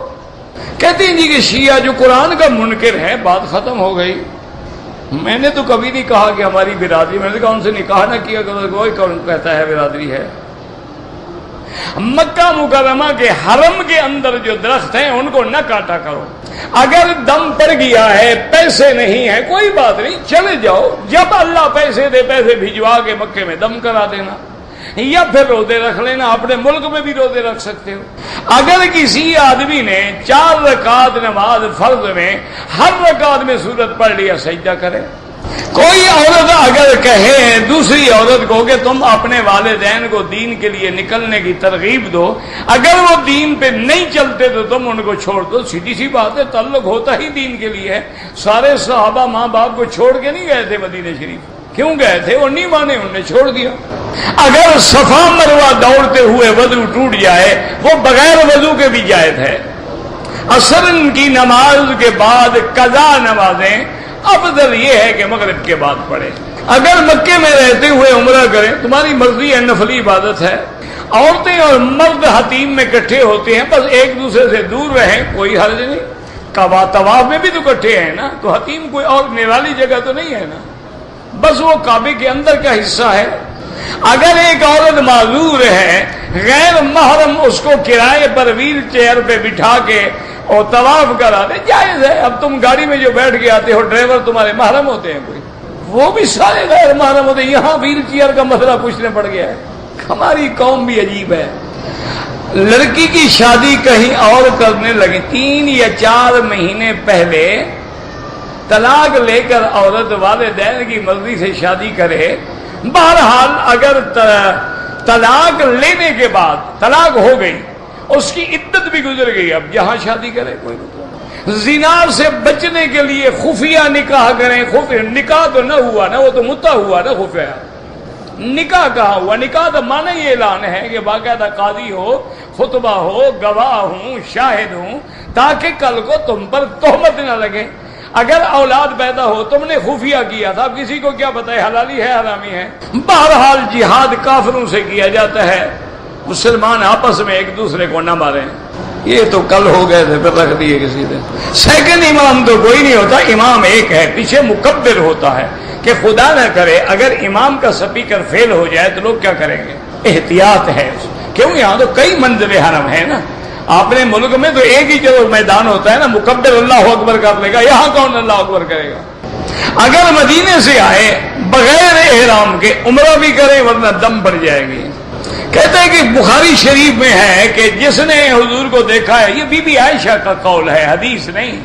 کہتے ہیں جی کہ شیعہ جو قرآن کا منکر ہے، بات ختم ہو گئی۔ میں نے تو کبھی نہیں کہا کہ ہماری برادری، میں نے کہا ان سے نکاح نہ کیا کرو، کوئی کون کہتا ہے برادری ہے۔ مکہ مکرمہ کے حرم کے اندر جو درخت ہیں ان کو نہ کاٹا کرو، اگر دم پڑ گیا ہے پیسے نہیں ہے کوئی بات نہیں، چلے جاؤ، جب اللہ پیسے دے پیسے بھجوا کے مکے میں دم کرا دینا، یا پھر روزے رکھ لینا، اپنے ملک میں بھی روزے رکھ سکتے ہو۔ اگر کسی آدمی نے 4 رکعت نماز فرض میں ہر رکعت میں سورت پڑھ لیا، سجدہ کرے۔ کوئی عورت اگر کہے دوسری عورت کو کہ تم اپنے والدین کو دین کے لیے نکلنے کی ترغیب دو، اگر وہ دین پہ نہیں چلتے تو تم ان کو چھوڑ دو، سیدھی سی بات ہے، تعلق ہوتا ہی دین کے لیے ہے۔ سارے صحابہ ماں باپ کو چھوڑ کے نہیں گئے تھے مدینہ شریف، کیوں گئے تھے؟ وہ نہیں مانے، انہوں نے چھوڑ دیا۔ اگر صفا مروہ دوڑتے ہوئے وضو ٹوٹ جائے، وہ بغیر وضو کے بھی جائز ہے۔ عصر کی نماز کے بعد قضا نمازیں افضل یہ ہے کہ مغرب کے بعد پڑھے۔ اگر مکے میں رہتے ہوئے عمرہ کریں، تمہاری مرضی ہے، نفلی عبادت ہے۔ عورتیں اور مرد حتیم میں اکٹھے ہوتے ہیں، بس ایک دوسرے سے دور رہیں، کوئی حرج نہیں۔ طواف میں بھی تو اکٹھے ہیں نا، تو حتیم کوئی اور نرالی جگہ تو نہیں ہے نا۔ بس وہ کعبے کے اندر کا حصہ ہے. اگر ایک عورت معذور ہے، غیر محرم اس کو کرائے پر ویل چیئر پہ بٹھا کے اور طواف کرا دے، جائز ہے. اب تم گاڑی میں جو بیٹھ کے آتے ہو، ڈرائیور تمہارے محرم ہوتے ہیں کوئی؟ وہ بھی سارے غیر محرم ہوتے ہیں. یہاں ویل چیئر کا مسئلہ پوچھنے پڑ گیا ہے. ہماری قوم بھی عجیب ہے. لڑکی کی شادی کہیں اور کرنے لگے، 3 یا 4 مہینے پہلے طلاق لے کر عورت والدین کی مرضی سے شادی کرے. بہرحال اگر طلاق لینے کے بعد طلاق ہو گئی، اس کی عدت بھی گزر گئی، اب جہاں شادی کرے کوئی مطلب. زنا سے بچنے کے لیے خفیہ نکاح کریں. خفیہ نکاح تو نہ ہوا نا، وہ تو متا ہوا نا. خفیہ نکاح کہاں ہوا؟ نکاح تو معنی یہ اعلان ہے کہ باقاعدہ قاضی ہو، خطبہ ہو، گواہ ہوں، شاہد ہوں، تاکہ کل کو تم پر تہمت نہ لگے. اگر اولاد پیدا ہو، تم نے خفیہ کیا تھا، اب کسی کو کیا بتائے حلالی ہے حرامی ہے. بہرحال جہاد کافروں سے کیا جاتا ہے. مسلمان آپس میں ایک دوسرے کو نہ ماریں. یہ تو کل ہو گئے تھے، پھر رکھ دیے کسی نے. سیکنڈ امام تو کوئی نہیں ہوتا، امام ایک ہے، پیچھے مکبر ہوتا ہے کہ خدا نہ کرے اگر امام کا سپیکر فیل ہو جائے تو لوگ کیا کریں گے. احتیاط ہے. کیوں؟ یہاں تو کئی منزل حرم ہے نا. اپنے ملک میں تو ایک ہی جو میدان ہوتا ہے نا، مکبر اللہ اکبر کر لے گا. یہاں کون اللہ اکبر کرے گا؟ اگر مدینے سے آئے بغیر احرام کے عمرہ بھی کریں ورنہ دم پڑ جائے گی. کہتے ہیں کہ بخاری شریف میں ہے کہ جس نے حضور کو دیکھا ہے، یہ بی بی عائشہ کا قول ہے، حدیث نہیں.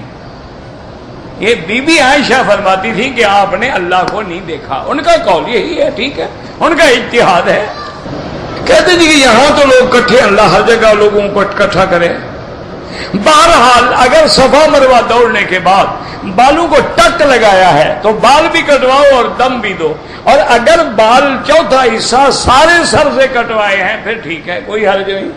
یہ بی بی عائشہ فرماتی تھی کہ آپ نے اللہ کو نہیں دیکھا. ان کا قول یہی ہے، ٹھیک ہے، ان کا اجتہاد ہے. کہتے جی کہ یہاں تو لوگ کٹھے، اللہ ہر جگہ لوگوں کو اکٹھا کرے. بہرحال اگر صفا مروہ دوڑنے کے بعد بالوں کو ٹک لگایا ہے تو بال بھی کٹواؤ اور دم بھی دو. اور اگر بال چوتھا حصہ سارے سر سے کٹوائے ہیں پھر ٹھیک ہے، کوئی حرج نہیں.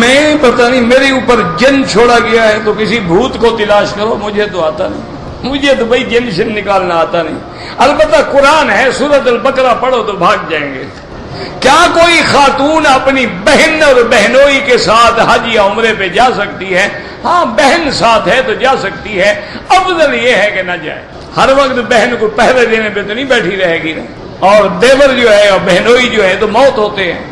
میں پتہ نہیں میرے اوپر جن چھوڑا گیا ہے تو کسی بھوت کو تلاش کرو، مجھے تو آتا نہیں. مجھے تو بھائی جن شن نکالنا آتا نہیں. البتہ قرآن ہے، سورۃ البقرہ پڑھو تو بھاگ جائیں گے. کیا کوئی خاتون اپنی بہن اور بہنوئی کے ساتھ حج یا عمرے پہ جا سکتی ہے؟ ہاں، بہن ساتھ ہے تو جا سکتی ہے. افضل یہ ہے کہ نہ جائے. ہر وقت بہن کو پہرے دینے پہ تو نہیں بیٹھی رہے گی نا. اور دیور جو ہے اور بہنوئی جو ہے تو موت ہوتے ہیں.